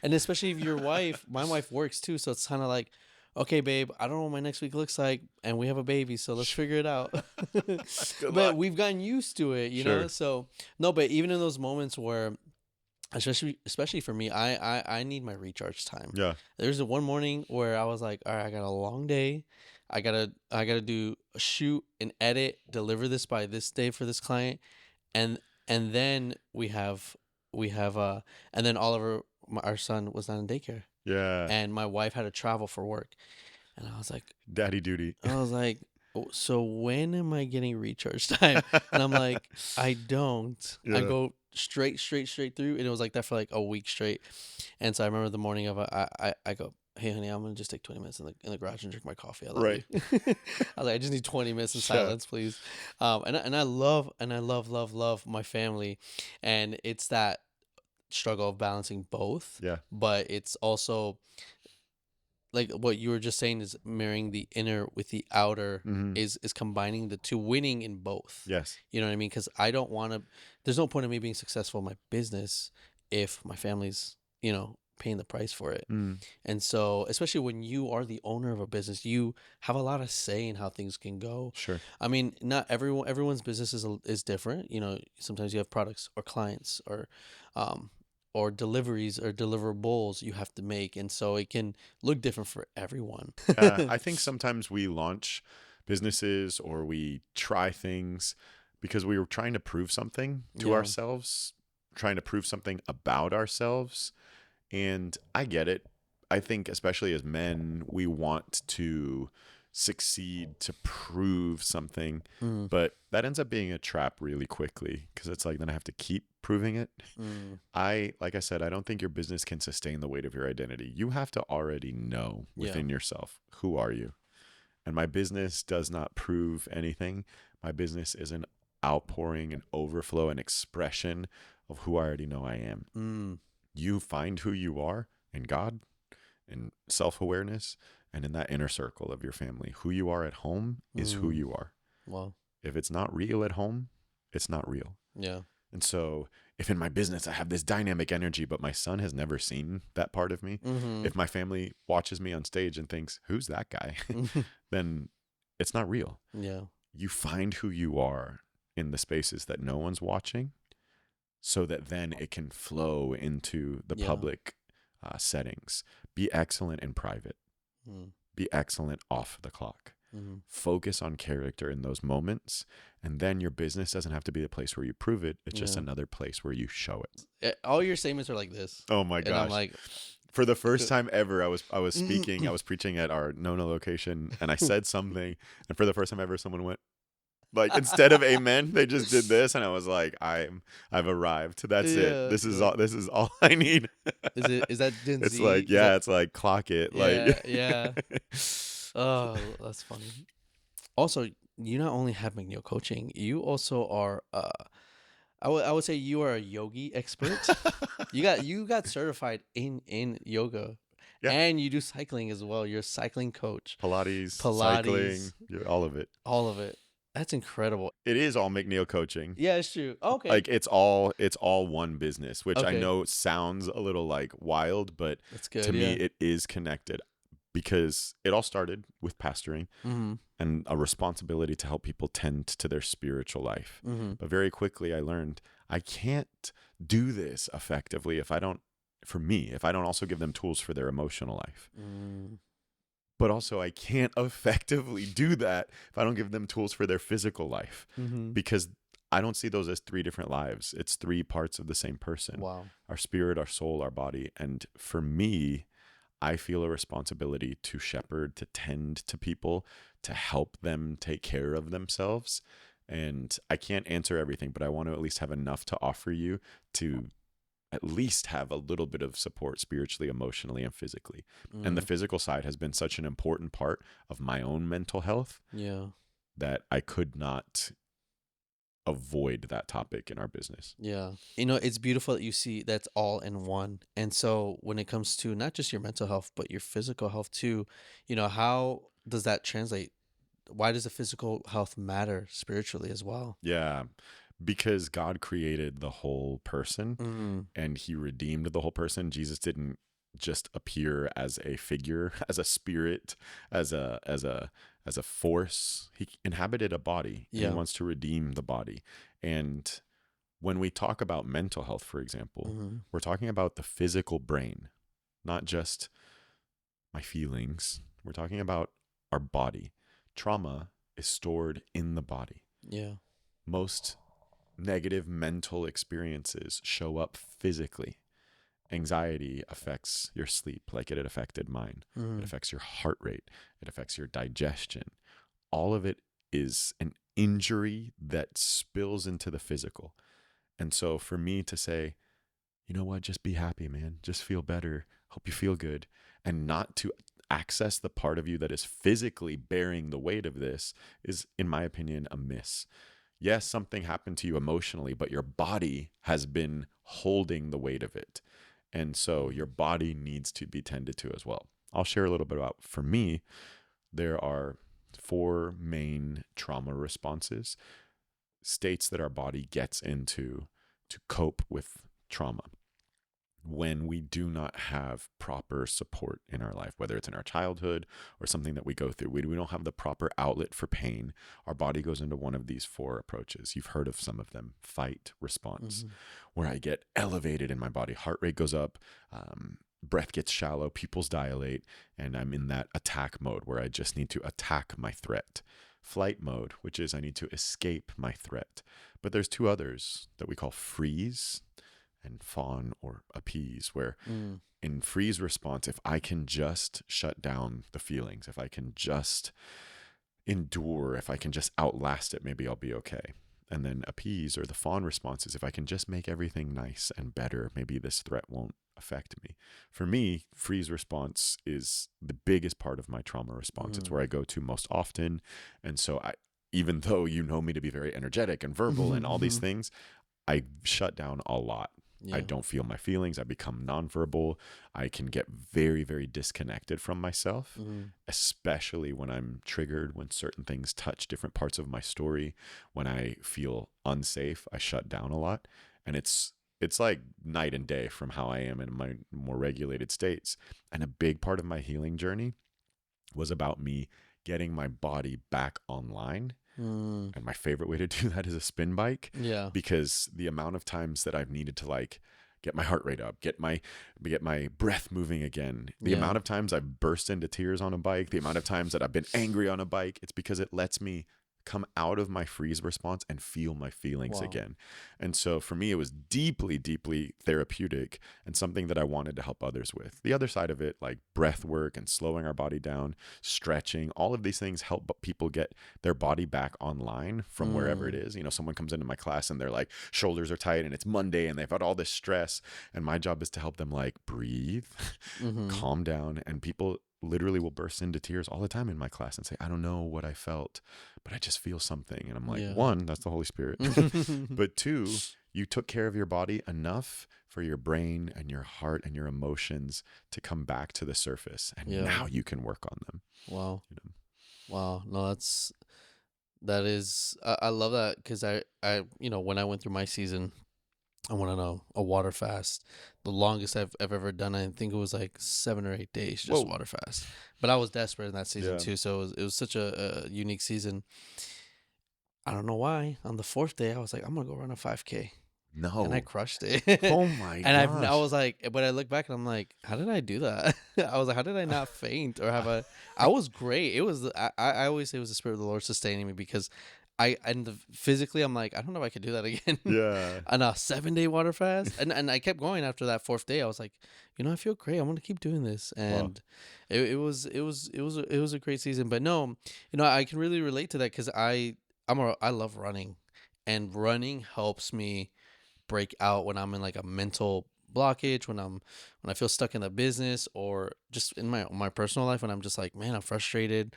And especially if your wife, my wife works too, so it's kind of like, okay, babe, I don't know what my next week looks like, and we have a baby, so let's figure it out. But we've gotten used to it, you know? So, no, but even in those moments where, especially for me, I need my recharge time. Yeah. There's the one morning where I was like, all right, I got a long day. I gotta do a shoot and edit, deliver this by this day for this client. And then we have and then Oliver, our son, was not in daycare. Yeah. And my wife had to travel for work. And I was like, daddy duty. I was like, so when am I getting recharge time? And I'm like, I don't. Yeah. I go straight through. And it was like that for like a week straight. And so I remember the morning of I go, hey, honey, I'm going to just take 20 minutes in the garage and drink my coffee. I love you. I was like, I just need 20 minutes in silence, please. And I love my family. And it's that struggle of balancing both. Yeah. But it's also like what you were just saying, is marrying the inner with the outer, is combining the two, winning in both. Yes. You know what I mean? Because I don't want to, there's no point in me being successful in my business if my family's, paying the price for it. And so, especially when you are the owner of a business, you have a lot of say in how things can go. Sure. I mean, not everyone's business is different. Sometimes you have products or clients or deliveries or deliverables you have to make. And so it can look different for everyone. I think sometimes we launch businesses or we try things because we were trying to prove something to ourselves, trying to prove something about ourselves. And I get it. I think especially as men, we want to succeed to prove something, but that ends up being a trap really quickly, because it's like, then I have to keep proving it. Like I said, I don't think your business can sustain the weight of your identity. You have to already know within yourself, who are you? And my business does not prove anything. My business is an outpouring, an overflow, an expression of who I already know I am. You find who you are in God, in self-awareness, and in that inner circle of your family. Who you are at home is who you are. Wow. If it's not real at home, it's not real. Yeah. And so if in my business I have this dynamic energy, but my son has never seen that part of me, if my family watches me on stage and thinks, who's that guy? Then it's not real. Yeah. You find who you are in the spaces that no one's watching, so that then it can flow into the public settings. Be excellent in private. Be excellent off the clock. Focus on character in those moments, and then your business doesn't have to be the place where you prove it. It's just another place where you show it. All your statements are like this. Oh my gosh. And I'm like, for the first time ever, I was speaking, I was preaching at our Nona location, and I said something, and for the first time ever, someone went, like, instead of amen, they just did this, and I was like, I've arrived. That's it. This is all I need. Is that Gen Z? It's like, it's like clock it. Yeah. Oh, that's funny. Also, you not only have McNeil Coaching, you also are I would say you are a yogi expert. you got certified in yoga. Yeah. And you do cycling as well. You're a cycling coach. Pilates. Cycling, all of it. All of it. That's incredible. It is all McNeil Coaching. Yeah, it's true. Okay. Like it's all one business, which I know sounds a little like wild, but that's good, to me it is connected. Because it all started with pastoring and a responsibility to help people tend to their spiritual life. But very quickly I learned I can't do this effectively if I don't also give them tools for their emotional life. But also I can't effectively do that if I don't give them tools for their physical life. Because I don't see those as three different lives. It's three parts of the same person. Wow. Our spirit, our soul, our body. And for me, I feel a responsibility to shepherd, to tend to people, to help them take care of themselves. And I can't answer everything, but I want to at least have enough to offer you to at least have a little bit of support spiritually, emotionally, and physically. And the physical side has been such an important part of my own mental health that I could not avoid that topic in our business. Yeah. It's beautiful that you see that's all in one. And so when it comes to not just your mental health, but your physical health too, how does that translate? Why does the physical health matter spiritually as well? Yeah. Because God created the whole person and he redeemed the whole person. Jesus didn't just appear as a figure, as a spirit, as a force. He inhabited a body. And he wants to redeem the body. And when we talk about mental health, for example, we're talking about the physical brain, not just my feelings. We're talking about our body. Trauma is stored in the body. Yeah. Most negative mental experiences show up physically. Anxiety affects your sleep like it had affected mine. It affects your heart rate. It affects your digestion. All of it is an injury that spills into the physical. And so for me to say, you know what, just be happy, man. Just feel better. Hope you feel good. And not to access the part of you that is physically bearing the weight of this is, in my opinion, a miss. Yes, something happened to you emotionally, but your body has been holding the weight of it. And so your body needs to be tended to as well. I'll share a little bit about, for me, there are 4 main trauma responses, states that our body gets into to cope with trauma. When we do not have proper support in our life, whether it's in our childhood or something that we go through, we don't have the proper outlet for pain, our body goes into one of these 4 approaches. You've heard of some of them: fight, response, where I get elevated in my body, heart rate goes up, breath gets shallow, pupils dilate, and I'm in that attack mode where I just need to attack my threat. Flight mode, which is I need to escape my threat. But there's 2 others that we call freeze and fawn or appease, where in freeze response, if I can just shut down the feelings, if I can just endure, if I can just outlast it, maybe I'll be okay. And then appease, or the fawn response, is if I can just make everything nice and better, maybe this threat won't affect me. For me, freeze response is the biggest part of my trauma response. It's where I go to most often. And so even though you know me to be very energetic and verbal and all these things, I shut down a lot. I Yeah. don't feel my feelings. I become nonverbal. I can get very, very disconnected from myself, Hmm. especially when I'm triggered, when certain things touch different parts of my story. When I feel unsafe, I shut down a lot. And it's like night and day from how I am in my more regulated states. And a big part of my healing journey was about me getting my body back online. Mm. And my favorite way to do that is a spin bike, Yeah. because the amount of times that I've needed to like get my heart rate up, get my breath moving again, the Yeah. amount of times I've burst into tears on a bike, the amount of times that I've been angry on a bike, it's because it lets me come out of my freeze response and feel my feelings Wow. again. And so for me, it was deeply, deeply therapeutic and something that I wanted to help others with. The other side of it, like breath work and slowing our body down, stretching, all of these things help people get their body back online from wherever it Mm. is. You know, someone comes into my class and they're like, shoulders are tight and it's Monday and they've had all this stress. And my job is to help them like breathe, Hmm. calm down. And people literally will burst into tears all the time in my class and say, I don't know what I felt, but I just feel something. And I'm like, Yeah. one, that's the Holy Spirit. But two, you took care of your body enough for your brain and your heart and your emotions to come back to the surface. And Yeah. now you can work on them. Wow. You know? Wow. No, that is, I love that because when I went through my season, I went on a water fast. The longest I've ever done, I think it was like 7 or 8 days, just Whoa. water fast. But I was desperate in that season Yeah. too, so it was such a unique season. I don't know why. On the fourth day, I was like, I'm gonna go run a 5K, and I No. crushed it. Oh my And I gosh. was like, but I look back and I'm like, how did I do that? I was like, how did I not faint or have a? I was great. It was I always say it was the spirit of the Lord sustaining me because physically I'm like, I don't know if I could do that again. Yeah. On a 7 day water fast, and I kept going after that fourth day. I was like, I feel great. I'm gonna keep doing this, Wow. and it was a great season. But no, I can really relate to that because I love running, and running helps me break out when I'm in like a mental blockage, when I feel stuck in the business or just in my personal life when I'm just like, man, I'm frustrated.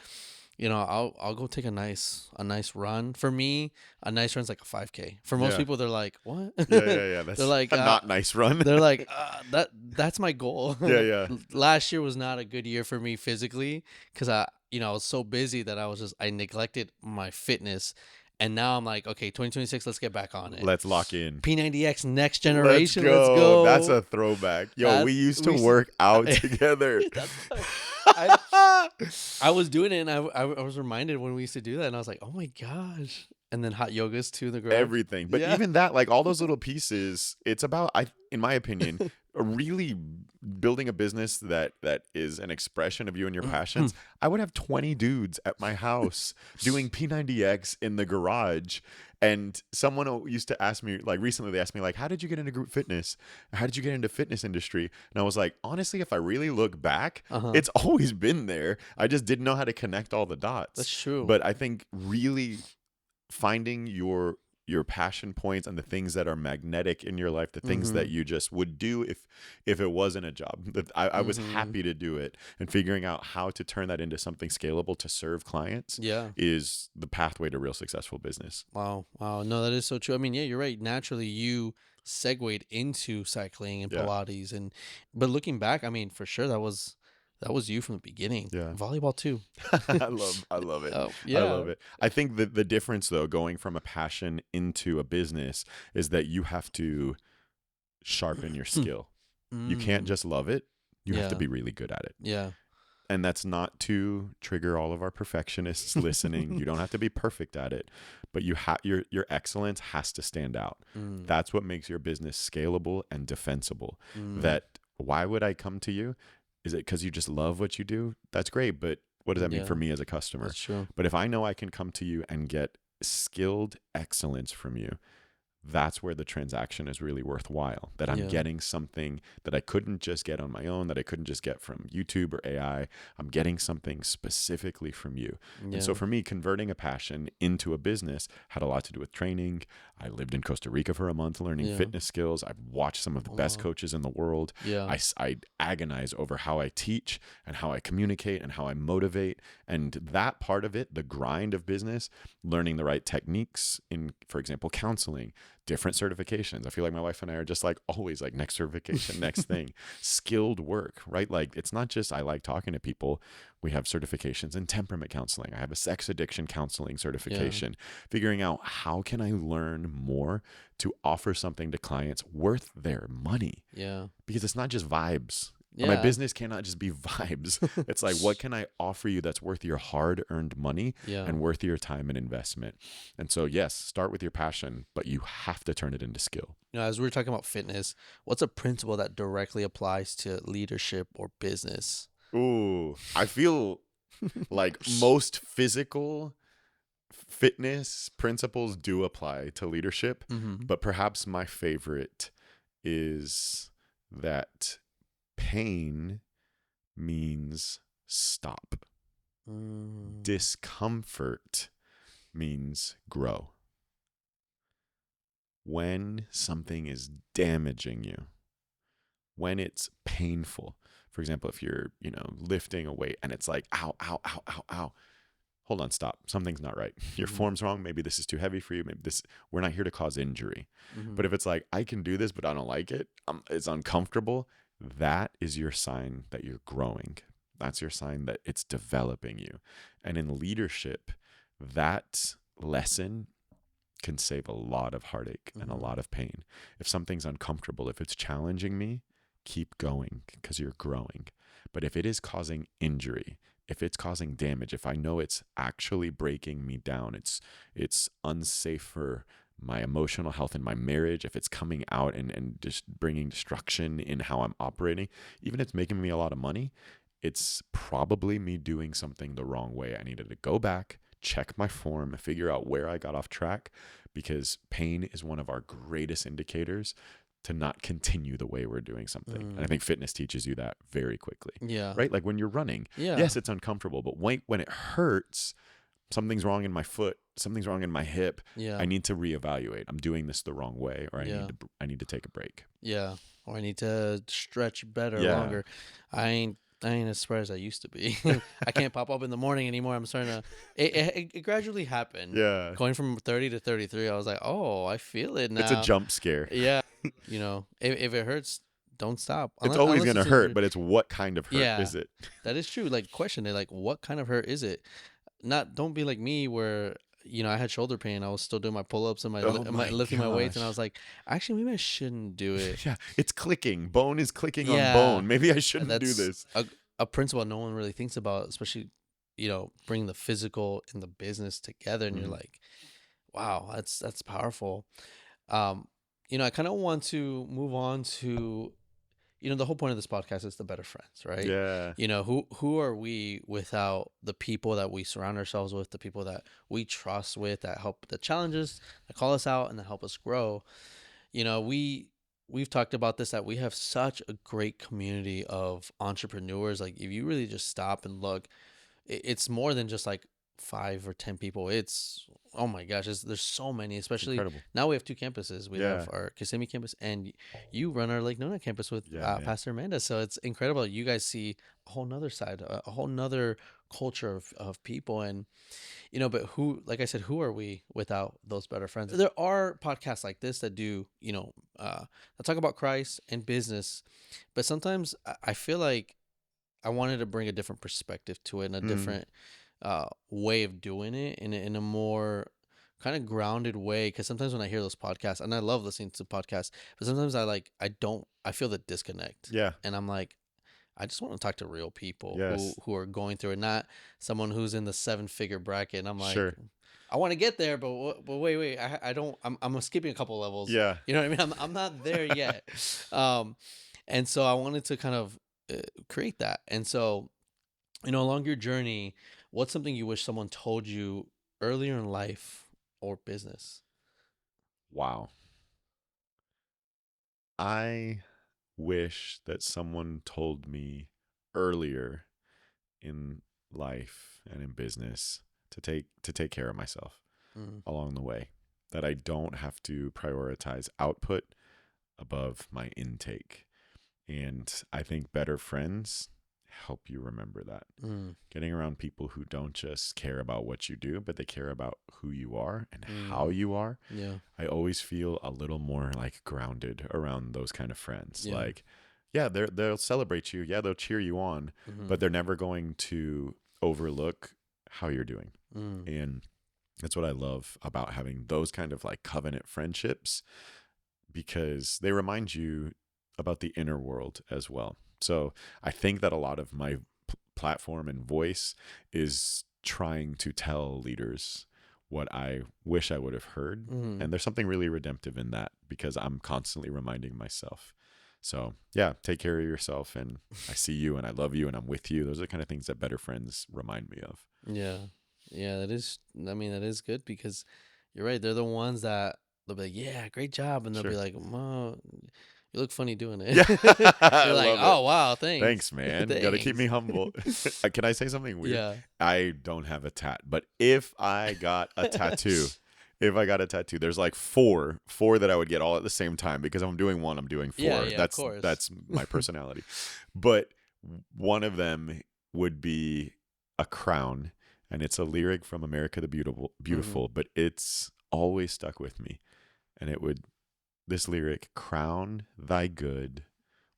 I'll go take a nice run. For me, a nice run's like a 5K. For most Yeah. people, they're like, what? Yeah. They're That's like, a not nice run. they're like, that's my goal. Yeah. Last year was not a good year for me physically because I was so busy that I neglected my fitness, and now I'm like, okay, 2026, let's get back on it. Let's lock in. P90X next Let's generation, let's go. That's go. a throwback. Yo, That we used to we s- work out together. That's I was doing it, and I was reminded when we used to do that, and I was like, oh my gosh. And then hot yogas too in the garage. Everything. But Yeah. even that, like all those little pieces, it's about, in my opinion, really building a business that is an expression of you and your passions. I would have 20 dudes at my house doing P90X in the garage. And someone used to ask me, like recently they asked me, like, how did you get into group fitness? How did you get into fitness industry? And I was like, honestly, if I really look back, Uh-huh. it's always been there. I just didn't know how to connect all the dots. That's true. But I think really finding your passion points and the things that are magnetic in your life, the things that you just would do if it wasn't a job, that I was happy to do it, and figuring out how to turn that into something scalable to serve clients is the pathway to real successful business. Wow. No, that is so true. I mean, yeah, you're right. Naturally, you segued into cycling and Pilates, but looking back, I mean, for sure that was you from the beginning. Yeah. Volleyball too. I love it. Oh, I love it. I think that the difference though, going from a passion into a business, is that you have to sharpen your skill. You can't just love it. You have to be really good at it. Yeah. And that's not to trigger all of our perfectionists listening. You don't have to be perfect at it, but your excellence has to stand out. That's what makes your business scalable and defensible. That why would I come to you? Is it because you just love what you do? That's great, but what does that mean for me as a customer? That's true. But if I know I can come to you and get skilled excellence from you, that's where the transaction is really worthwhile. That I'm getting something that I couldn't just get on my own, that I couldn't just get from YouTube or AI. I'm getting something specifically from you. And so for me, converting a passion into a business had a lot to do with training. I lived in Costa Rica for a month learning fitness skills. I've watched some of the best coaches in the world. I agonize over how I teach and how I communicate and how I motivate. And that part of it, the grind of business, learning the right techniques in, for example, counseling, different certifications. I feel like my wife and I are just like always like next certification, next thing, skilled work, right? Like it's not just I like talking to people. We have certifications in temperament counseling. I have a sex addiction counseling certification, figuring out how can I learn more to offer something to clients worth their money. Yeah. Because it's not just vibes. My Yeah. business cannot just be vibes. It's like, what can I offer you that's worth your hard-earned money Yeah. and worth your time and investment? And so, yes, start with your passion, but you have to turn it into skill. As we were talking about fitness, what's a principle that directly applies to leadership or business? Ooh, I feel like most physical fitness principles do apply to leadership, but perhaps my favorite is that pain means stop. Discomfort means grow. When something is damaging you, when it's painful, for example, if you're, lifting a weight and it's like, ow, ow, ow, ow, ow. Hold on, stop. Something's not right. Your form's wrong. Maybe this is too heavy for you. We're not here to cause injury. But if it's like, I can do this, but I don't like it, it's uncomfortable, that is your sign that you're growing. That's your sign that it's developing you. And in leadership, that lesson can save a lot of heartache and a lot of pain. If something's uncomfortable, if it's challenging me, keep going because you're growing. But if it is causing injury, if it's causing damage, if I know it's actually breaking me down, it's unsafe for my emotional health in my marriage, if it's coming out and just bringing destruction in how I'm operating, even if it's making me a lot of money, it's probably me doing something the wrong way. I needed to go back, check my form, figure out where I got off track, because pain is one of our greatest indicators to not continue the way we're doing something. And I think fitness teaches you that very quickly. Yeah. Right? Like when you're running, yes, it's uncomfortable, but when it hurts, something's wrong in my foot, something's wrong in my hip. Yeah. I need to reevaluate. I'm doing this the wrong way, or I need to take a break. Yeah. Or I need to stretch better, longer. I ain't as spread as I used to be. I can't pop up in the morning anymore. I'm starting to. It gradually happened. Yeah. Going from 30 to 33, I was like, oh, I feel it now. It's a jump scare. Yeah. If it hurts, don't stop. It's always going to hurt, but it's what kind of hurt is it? That is true. Like, question it. Like, what kind of hurt is it? Don't be like me where, I had shoulder pain. I was still doing my pull-ups and lifting my weights. And I was like, actually, maybe I shouldn't do it. Yeah. It's clicking. Bone is clicking on bone. Maybe I shouldn't do this. A principle no one really thinks about, especially, bring the physical and the business together. And you're like, wow, that's powerful. I kind of want to move on to, the whole point of this podcast is the better friends, right? Yeah. Who are we without the people that we surround ourselves with, the people that we trust with, that help, the challenges, that call us out and that help us grow. We've talked about this, that we have such a great community of entrepreneurs. Like, if you really just stop and look, it's more than just like 5 or 10 people. It's, oh my gosh, there's so many, especially now we have 2 campuses. We have our Kissimmee campus, and you run our Lake Nona campus with Pastor Amanda. So it's incredible. You guys see a whole nother side, a whole nother culture of people. And, but who, like I said, who are we without those better friends? There are podcasts like this that do, that talk about Christ and business, but sometimes I feel like I wanted to bring a different perspective to it and a different way of doing it in a more kind of grounded way. Because sometimes when I hear those podcasts, and I love listening to podcasts, but sometimes I feel the disconnect. Yeah. And I'm like, I just want to talk to real people Yes. who are going through it, not someone who's in the 7-figure bracket. And I'm like, sure. I want to get there, but wait, I don't. I'm skipping a couple levels. Yeah. You know what I mean? I'm not there yet. And so I wanted to kind of create that. And so, along your journey, what's something you wish someone told you earlier in life or business? Wow. I wish that someone told me earlier in life and in business to take care of myself along the way, that I don't have to prioritize output above my intake. And I think better friends help you remember that. Mm. Getting around people who don't just care about what you do, but they care about who you are and how Mm. you are. Yeah. I always feel a little more like grounded around those kind of friends. Yeah. Like, yeah, they'll celebrate you. Yeah, they'll cheer you on, Mm-hmm. but they're never going to overlook how you're doing. Mm. And that's what I love about having those kind of like covenant friendships, because they remind you about the inner world as well. So I think that a lot of my platform and voice is trying to tell leaders what I wish I would have heard. Mm. And there's something really redemptive in that, because I'm constantly reminding myself. So yeah, take care of yourself, and I see you and I love you and I'm with you. Those are the kind of things that better friends remind me of. Yeah. Yeah, that is, I mean, that is good, because you're right. They're the ones that they'll be like, yeah, great job. And they'll be Sure. like, well, you look funny doing it. Yeah, I You're like, love it. oh, wow, thanks. Thanks, man. Got to keep Thanks. me humble. Can I say something weird? Yeah. I don't have a tat, but if I got a tattoo, there's like four that I would get all at the same time, because if I'm doing one, I'm doing four. Yeah, yeah, of That's course. my personality. But one of them would be a crown, and it's a lyric from America the Beautiful, but it's always stuck with me. And this lyric, crown thy good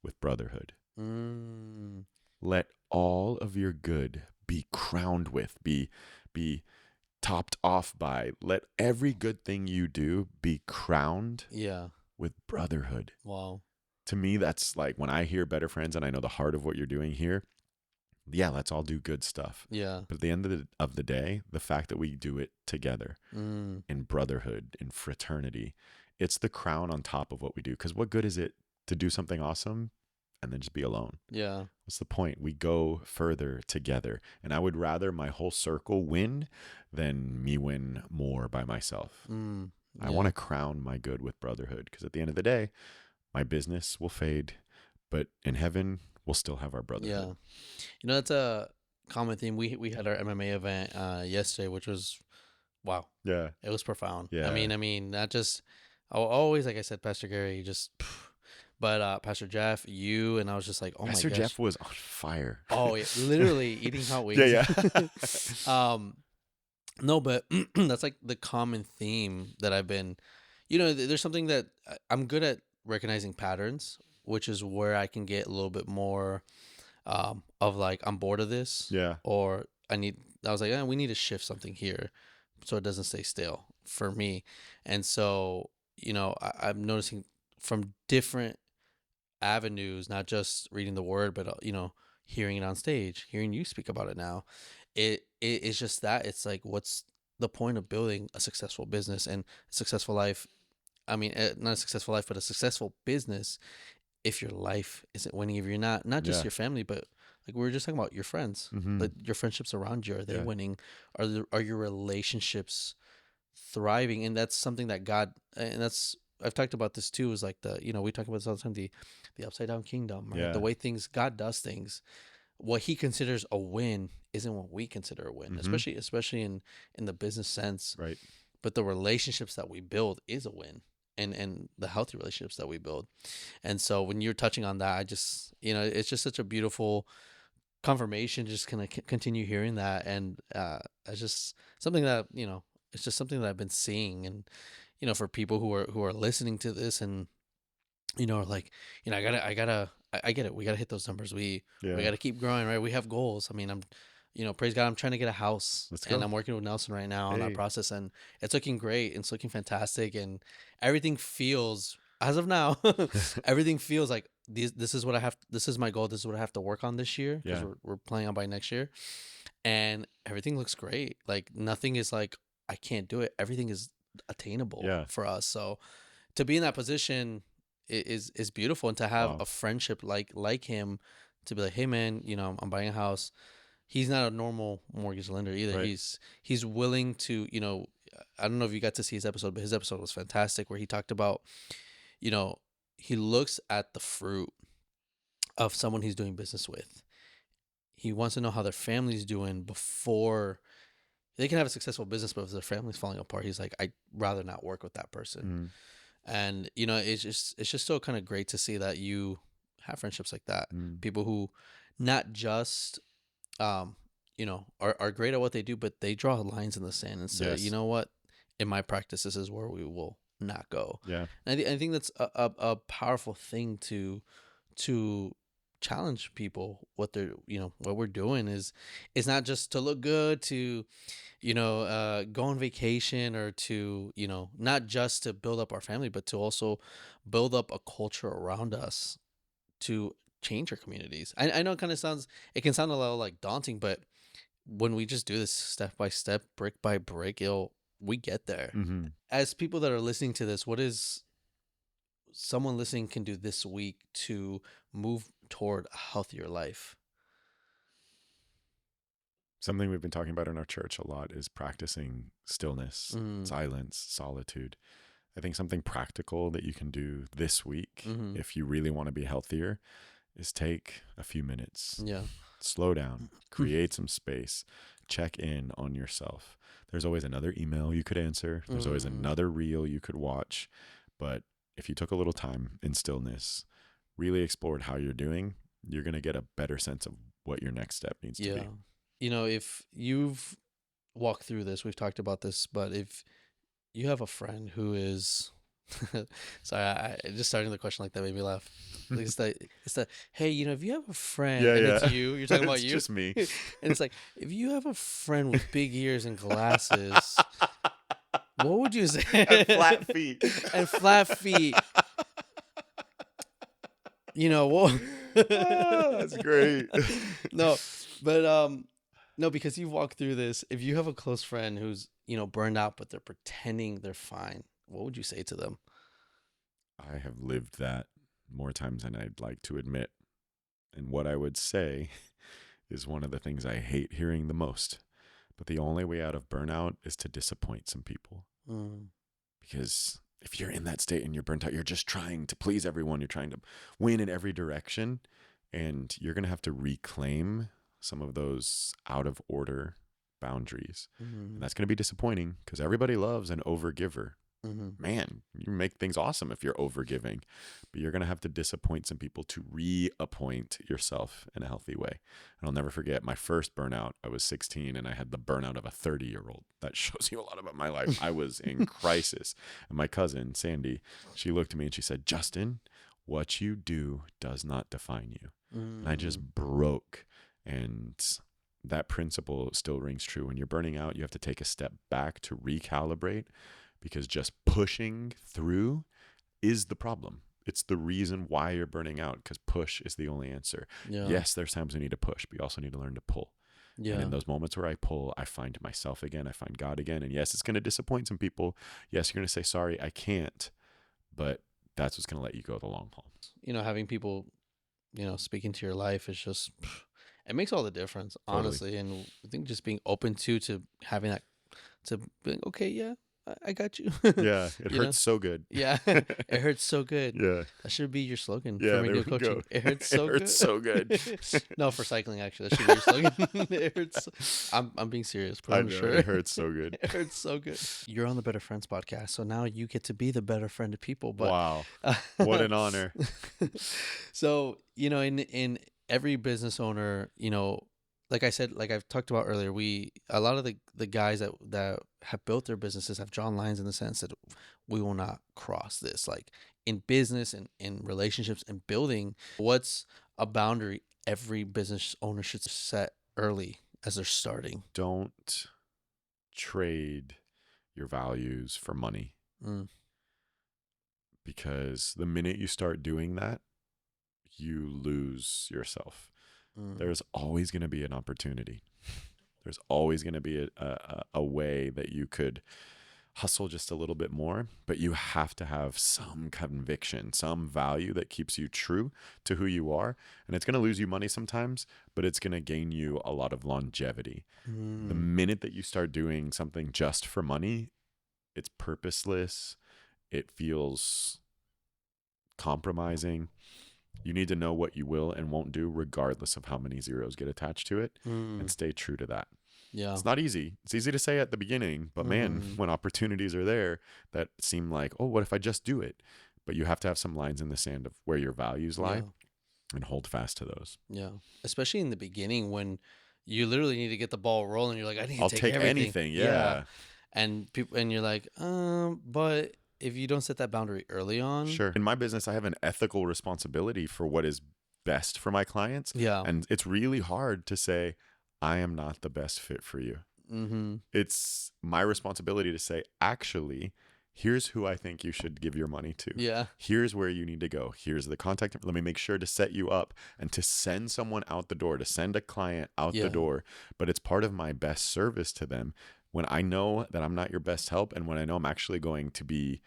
with brotherhood. Mm. Let all of your good be crowned with, be topped off by. Let every good thing you do be crowned Yeah. with brotherhood. Wow. To me, that's like when I hear better friends and I know the heart of what you're doing here. Yeah, let's all do good stuff. Yeah. But at the end of the day, the fact that we do it together in brotherhood, in fraternity, it's the crown on top of what we do. Because what good is it to do something awesome and then just be alone? Yeah. What's the point? We go further together. And I would rather my whole circle win than me win more by myself. I want to crown my good with brotherhood, because at the end of the day, my business will fade, but in heaven, we'll still have our brotherhood. Yeah. That's a common theme. We had our MMA event yesterday, which was, wow. Yeah. It was profound. Yeah. I mean, not just, always, like I said, Pastor Gary, just, but Pastor Jeff, you, and I was just like, oh my gosh. Pastor Jeff was on fire. Oh, yeah, literally eating hot wings. Yeah. No, but that's like the common theme that I've been, there's something that I'm good at recognizing patterns, which is where I can get a little bit more of like, I'm bored of this. Yeah. Or I was like, we need to shift something here so it doesn't stay stale for me. And so, I'm noticing from different avenues, not just reading the word, but, hearing it on stage, hearing you speak about it now. It's just that it's like, what's the point of building a successful business and a successful life? I mean, not a successful life, but a successful business, if your life isn't winning, if you're not just your family, but like we were just talking about, your friends, like your friendships around you, are they winning? Are your relationships thriving? And that's something that God, and that's, I've talked about this too, is like we talk about this all the time, the upside down kingdom, right? The way God does things, what he considers a win isn't what we consider a win, especially in the business sense. Right. But the relationships that we build is a win, and the healthy relationships that we build. And so when you're touching on that, I just, it's just such a beautiful confirmation, just kind of continue hearing that. And it's just something that, it's just something that I've been seeing. And, for people who are listening to this and, like, I get it. We gotta hit those numbers. We gotta keep growing, right? We have goals. I mean, praise God, I'm trying to get a house. Let's go. And I'm working with Nelson right now on that process, and it's looking great. It's looking fantastic, and everything feels, as of now, everything feels like this is what I have. This is my goal. This is what I have to work on this year, because we're planning on by next year, and everything looks great. Like, nothing is like, I can't do it. Everything is attainable for us. So to be in that position is beautiful, and to have a friendship like him, to be like, hey man, I'm buying a house. He's not a normal mortgage lender either. Right. He's willing to, I don't know if you got to see his episode, but his episode was fantastic, where he talked about, he looks at the fruit of someone he's doing business with. He wants to know how their family's doing before they can have a successful business, but if their family's falling apart, he's like, I'd rather not work with that person. And it's just so kind of great to see that you have friendships like that. People who not just are great at what they do, but they draw lines in the sand and say, you Yes. know what, in my practice, this is where we will not go. Yeah. And I think that's a powerful thing to challenge people. What they're, what we're doing is not just to look good, to go on vacation, or to, not just to build up our family, but to also build up a culture around us to change our communities. I know it can sound a little like daunting, but when we just do this step by step, brick by brick, we get there. Hmm. As people that are listening to this, what is someone listening can do this week to move toward a healthier life? Something we've been talking about in our church a lot is practicing stillness, Mm, silence, solitude. I think something practical that you can do this week, mm-hmm. if you really want to be healthier, is take a few minutes, Yeah. slow down, create some space, check in on yourself. There's always another email you could answer, there's always Mm, another reel you could watch. But if you took a little time in stillness, really explored how you're doing, you're going to get a better sense of what your next step needs to yeah. be. If you've walked through this, we've talked about this, but if you have a friend who is sorry, I just starting the question like that made me laugh. Like it's that hey, if you have a friend Yeah, and it's yeah. you're talking about It's you, just me. and it's like, if you have a friend with big ears and glasses, what would you And say? flat feet. And flat feet, what? Oh, that's great. No, but no, because you've walked through this. If you have a close friend who's burned out, but they're pretending they're fine, what would you say to them? I have lived that more times than I'd like to admit. And what I would say is one of the things I hate hearing the most. But the only way out of burnout is to disappoint some people. Mm, Because if you're in that state and you're burnt out, you're just trying to please everyone. You're trying to win in every direction. And you're going to have to reclaim some of those out of order boundaries. And mm, that's going to be disappointing because everybody loves an overgiver. mm, Man, you make things awesome if you're overgiving, but you're going to have to disappoint some people to reappoint yourself in a healthy way. And I'll never forget my first burnout. I was 16 and I had the burnout of a 30-year-old. That shows you a lot about my life. I was in crisis. And my cousin, Sandy, she looked at me and she said, Justin, what you do does not define you. And I mm. just broke. And that principle still rings true. When you're burning out, you have to take a step back to recalibrate, because just pushing through is the problem. It's the reason why you're burning out, because push is the only answer. Yeah. Yes, there's times we need to push, but you also need to learn to pull. And Yeah. in those moments where I pull, I find myself again, I find God again. And yes, it's going to disappoint some people. Yes, you're going to say, sorry, I can't. But that's what's going to let you go the long haul. Having people, speak into your life is just, it makes all the difference, Totally. honestly. And I think just being open to having that, to being, okay, yeah, I got you. Yeah, it You know? hurts so good. Yeah. It hurts so good. Yeah. That should be your slogan Yeah, for there McNeil we Coaching. go. It hurts It so hurts good. so good. No, for cycling, actually, that should be your slogan. It hurts. I'm being serious, put I on the know, shirt. it hurts so good. It hurts so good. You're on the Better Friends podcast, so now you get to be the better friend to people. But Wow. What an honor. So, in every business owner, like I said, like I've talked about earlier, a lot of the guys that have built their businesses have drawn lines in the sense that we will not cross this. Like in business and in relationships and building, what's a boundary every business owner should set early as they're starting? Don't trade your values for money, Mm, because the minute you start doing that, you lose yourself. mm, There's always going to be an opportunity. There's always going to be a way that you could hustle just a little bit more, but you have to have some conviction, some value that keeps you true to who you are. And it's going to lose you money sometimes, but it's going to gain you a lot of longevity. The mm, minute that you start doing something just for money, it's purposeless. It feels compromising. You need to know what you will and won't do, regardless of how many zeros get attached to it, and mm. stay true to that. Yeah. It's not easy. It's easy to say at the beginning, but man, Mm, when opportunities are there that seem like, oh, what if I just do it? But you have to have some lines in the sand of where your values lie. yeah. and hold fast to those. Yeah. Especially in the beginning when you literally need to get the ball rolling. You're like, I need I'll to take take everything. anything. Yeah. Yeah. And people, and you're like, but if you don't set that boundary early on, Sure. In my business, I have an ethical responsibility for what is best for my clients. yeah. And it's really hard to say, I am not the best fit for you. Mm-hmm. It's my responsibility to say, actually, here's who I think you should give your money to. Yeah. Here's where you need to go. Here's the contact. Let me make sure to set you up and to send someone out the door, to send a client out Yeah. the door. But it's part of my best service to them when I know that I'm not your best help, and when I know I'm actually going to be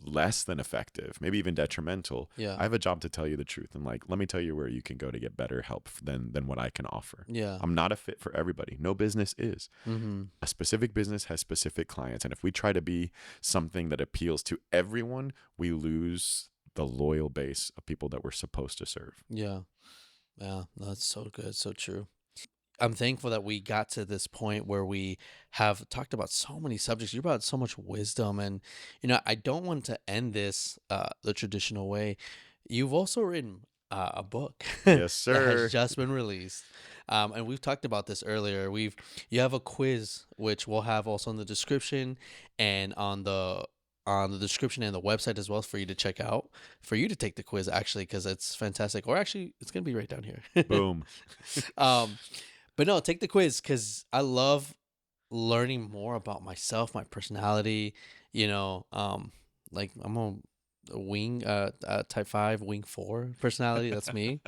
less than effective, maybe even detrimental. Yeah. I have a job to tell you the truth, and like, let me tell you where you can go to get better help than what I can offer. Yeah. I'm not a fit for everybody. No business is. Mm-hmm. A specific business has specific clients, and if we try to be something that appeals to everyone, we lose the loyal base of people that we're supposed to serve. Yeah. Yeah. That's so good. So true. I'm thankful that we got to this point where we have talked about so many subjects. You brought so much wisdom, and I don't want to end this the traditional way. You've also written a book Yes, that has sir. just been released, and we've talked about this earlier. You have a quiz which we'll have also in the description and on the description and the website as well for you to check out, for you to take the quiz actually, because it's fantastic. Or actually, it's gonna be right down here. Boom. um, but no, take the quiz because I love learning more about myself, my personality. Like I'm a wing, type 5, wing 4 personality. That's me.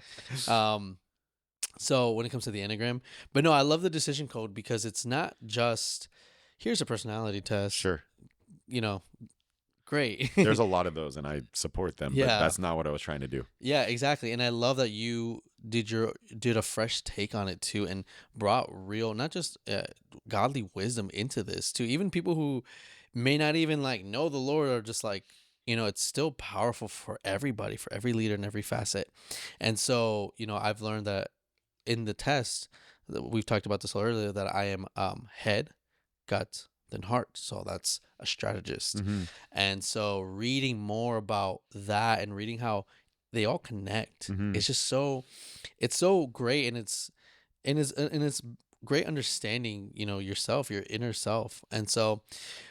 Um, so when it comes to the Enneagram, but no, I love the decision code because it's not just here's a personality test. Sure. Great. There's a lot of those, and I support them, but Yeah. that's not what I was trying to do. Yeah, exactly. And I love that you did a fresh take on it too, and brought real, not just godly wisdom into this too. Even people who may not even like know the Lord are just like, it's still powerful for everybody, for every leader in every facet. And so, I've learned that in the test, we've talked about this earlier, that I am head, gut, then heart. So that's a strategist. Mm-hmm. And so reading more about that and reading how they all connect, Mm-hmm. it's just it's so great, and it's great understanding, yourself, your inner self. And so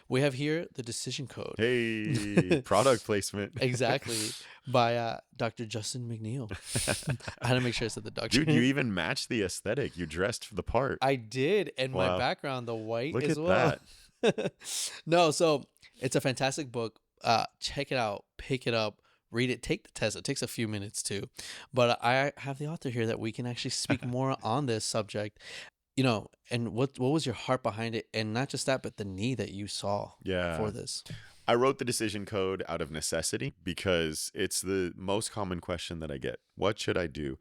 we have here the decision code. Hey, product placement. Exactly. By Dr. Justin McNeil. I had to make sure I said the doctor. Dude, you even matched the aesthetic. You dressed for the part. I did, and my Wow. background, the white Look as at well. that. No, so it's a fantastic book. Check it out, pick it up, read it, take the test. It takes a few minutes too, but I have the author here that we can actually speak more on this subject. And what was your heart behind it, and not just that, but the need that you saw Yeah. for this. I wrote the decision code out of necessity because it's the most common question that I get. What should I do?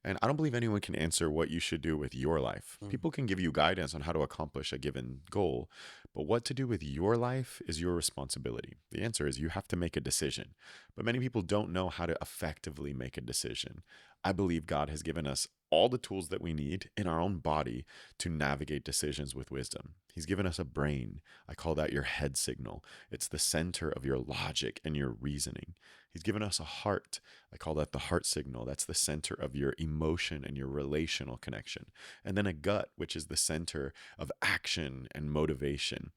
And I don't believe anyone can answer what you should do with your life. Mm. People can give you guidance on how to accomplish a given goal, but what to do with your life is your responsibility. The answer is you have to make a decision, but many people don't know how to effectively make a decision. I believe God has given us all the tools that we need in our own body to navigate decisions with wisdom. He's given us a brain. I call that your head signal. It's the center of your logic and your reasoning. He's given us a heart. I call that the heart signal. That's the center of your emotion and your relational connection. And then a gut, which is the center of action and motivation.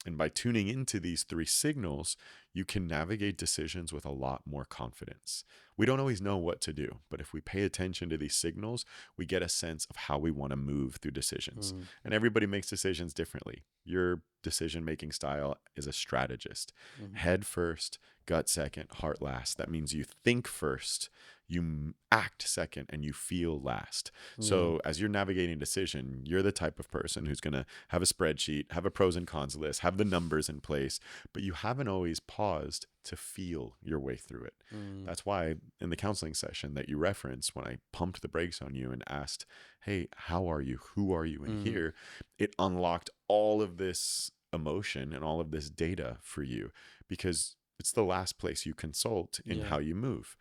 And by tuning into these three signals, you can navigate decisions with a lot more confidence. We don't always know what to do, but if we pay attention to these signals, we get a sense of how we want to move through decisions. Mm. And everybody makes decisions differently. Your decision-making style is a strategist. Mhm. Head first, gut second, heart last. That means you think first, you act second, and you feel last. So as you're navigating a decision, you're the type of person who's going to have a spreadsheet, have a pros and cons list, have the numbers in place, but you haven't always paused to feel your way through it. Mm. That's why in the counseling session that you referenced, when I pumped the brakes on you and asked, hey, how are you? Who are you in here? It unlocked all of this emotion and all of this data for you, because it's the last place you consult in how you move.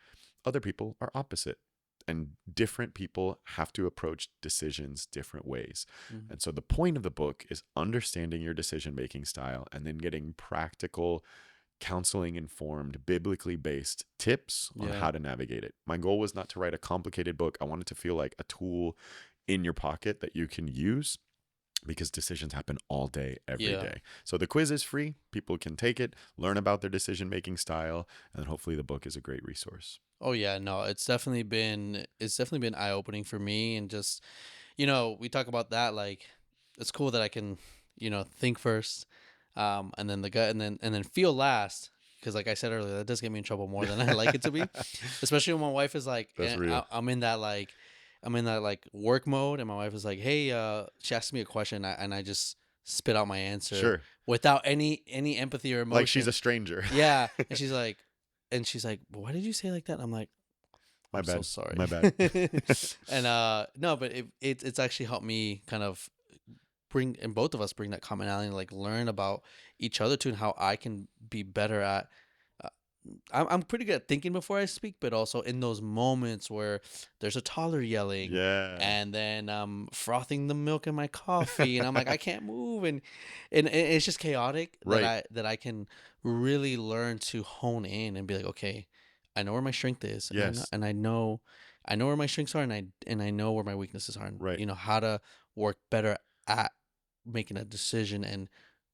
Other people are opposite, and different people have to approach decisions different ways. Mhm. And so the point of the book is understanding your decision-making style and then getting practical counseling informed, biblically based tips on Yeah. how to navigate it. My goal was not to write a complicated book. I wanted to feel like a tool in your pocket that you can use, because decisions happen all day, every Yeah. day. So the quiz is free. People can take it, learn about their decision-making style, and then hopefully the book is a great resource. Oh yeah, no, it's definitely been eye-opening for me, and just, we talk about that, like, it's cool that I can, think first, and then the gut, and then feel last, because like I said earlier, that does get me in trouble more than I like it to be, especially when my wife is like, That's real. I'm in that like work mode, and my wife is like, hey, she asks me a question, and I just spit out my answer Sure. without any empathy or Like she's emotion. a stranger. Yeah, and she's like, why did you say it like that? And I'm like, My I'm so bad. sorry. My bad. And no, but it's actually helped me kind of bring, and both of us bring that commonality, and like learn about each other too, and how I can be better at. Uh, I'm pretty good at thinking before I speak, but also in those moments where there's a toddler yelling, Yeah. and then frothing the milk in my coffee, and I'm like, I can't move, and it's just chaotic, Right. that I can really learn to hone in and be like, okay, I know where my strength is, Yes. and I know where my strengths are, and I know where my weaknesses are, and Right. how to work better at making a decision and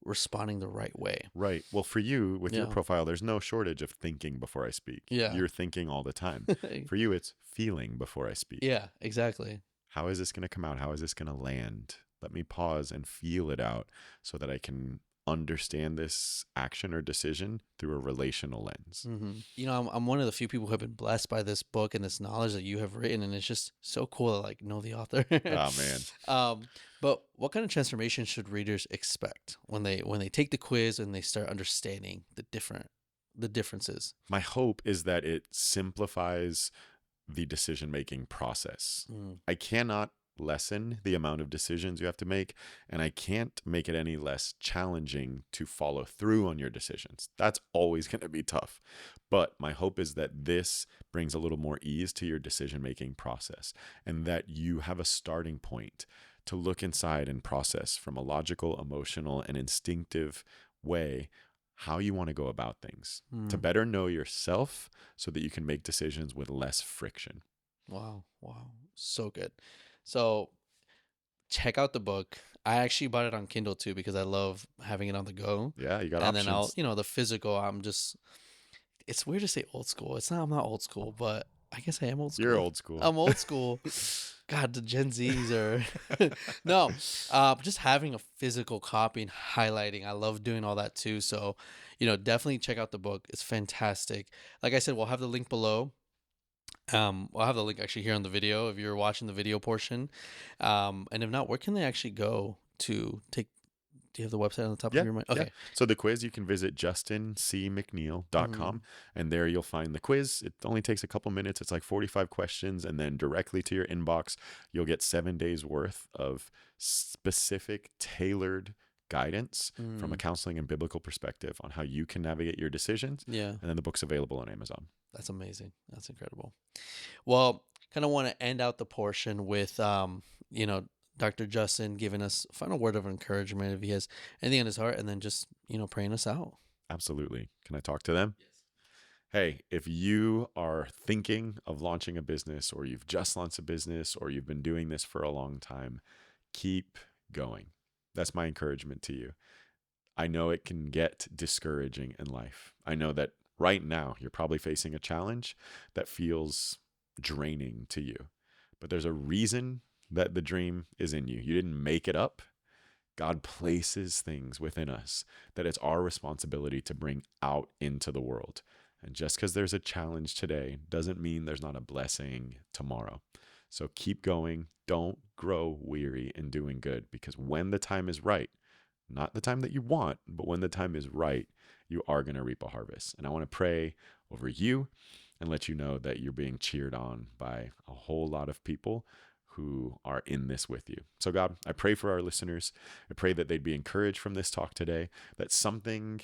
responding the right way. Right. Well, for you, with your Yeah. profile, there's no shortage of thinking before I speak. Yeah. You're thinking all the time. For you, it's feeling before I speak. Yeah, exactly. How is this going to come out? How is this going to land? Let me pause and feel it out so that I can understand this action or decision through a relational lens. I'm one of the few people who have been blessed by this book and this knowledge that you have written, and it's just so cool to like know the author. Oh, man. But what kind of transformation should readers expect when they take the quiz and they start understanding the differences? My hope is that it simplifies the decision-making process. Mm. I cannot lessen the amount of decisions you have to make, and I can't make it any less challenging to follow through on your decisions. That's always going to be tough. But my hope is that this brings a little more ease to your decision-making process, and that you have a starting point to look inside and process from a logical, emotional, and instinctive way how you want to go about things, to better know yourself so that you can make decisions with less friction. Wow. So good. So check out the book. I actually bought it on Kindle too, because I love having it on the go. Yeah, you got And then options. the physical, it's weird to say old school. I'm not old school, but I guess I am old school. You're old school. I'm old school. God, the Gen Zs are no, just having a physical copy and highlighting. I love doing all that too. So, definitely check out the book. It's fantastic. Like I said, we'll have the link below. I'll have the link actually here on the video if you're watching the video portion. And if not, where can they actually go to take? Do you have the website on the top of your mind? Okay. Yeah. So the quiz, you can visit justincmcneil.com, and there you'll find the quiz. It only takes a couple minutes. It's like 45 questions, and then directly to your inbox, you'll get 7 days worth of specific tailored guidance from a counseling and biblical perspective on how you can navigate your decisions. Yeah. And then the book's available on Amazon. That's amazing. That's incredible. Well, kind of want to end out the portion with, Dr. Justin giving us a final word of encouragement if he has anything on his heart, and then just, praying us out. Absolutely. Can I talk to them? Yes. Hey, if you are thinking of launching a business, or you've just launched a business, or you've been doing this for a long time, keep going. That's my encouragement to you. I know it can get discouraging in life. I know that right now you're probably facing a challenge that feels draining to you, but there's a reason that the dream is in you. You didn't make it up. God places things within us that it's our responsibility to bring out into the world. And just because there's a challenge today doesn't mean there's not a blessing tomorrow. So keep going. Don't grow weary in doing good, because when the time is right, not the time that you want, but when the time is right, you are going to reap a harvest. And I want to pray over you and let you know that you're being cheered on by a whole lot of people who are in this with you. So God, I pray for our listeners. I pray that they'd be encouraged from this talk today, that something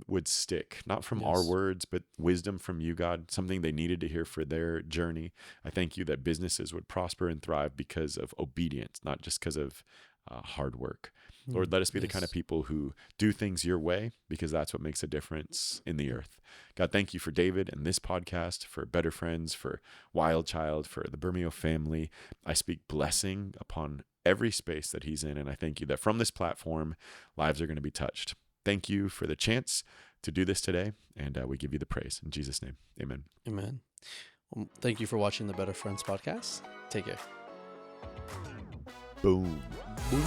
would stick, not from our words, but wisdom from you, God, something they needed to hear for their journey. I thank you that businesses would prosper and thrive because of obedience, not just because of hard work. Lord, let us be the kind of people who do things your way, because that's what makes a difference in the earth. God, thank you for David and this podcast, for Better Friends, for Wild Child, for the Bermeo family. I speak blessing upon every space that he's in, and I thank you that from this platform, lives are going to be touched. Thank you for the chance to do this today, and we give you the praise. In Jesus' name, amen. Amen. Well, thank you for watching the Better Friends podcast. Take care. Boom. Boom.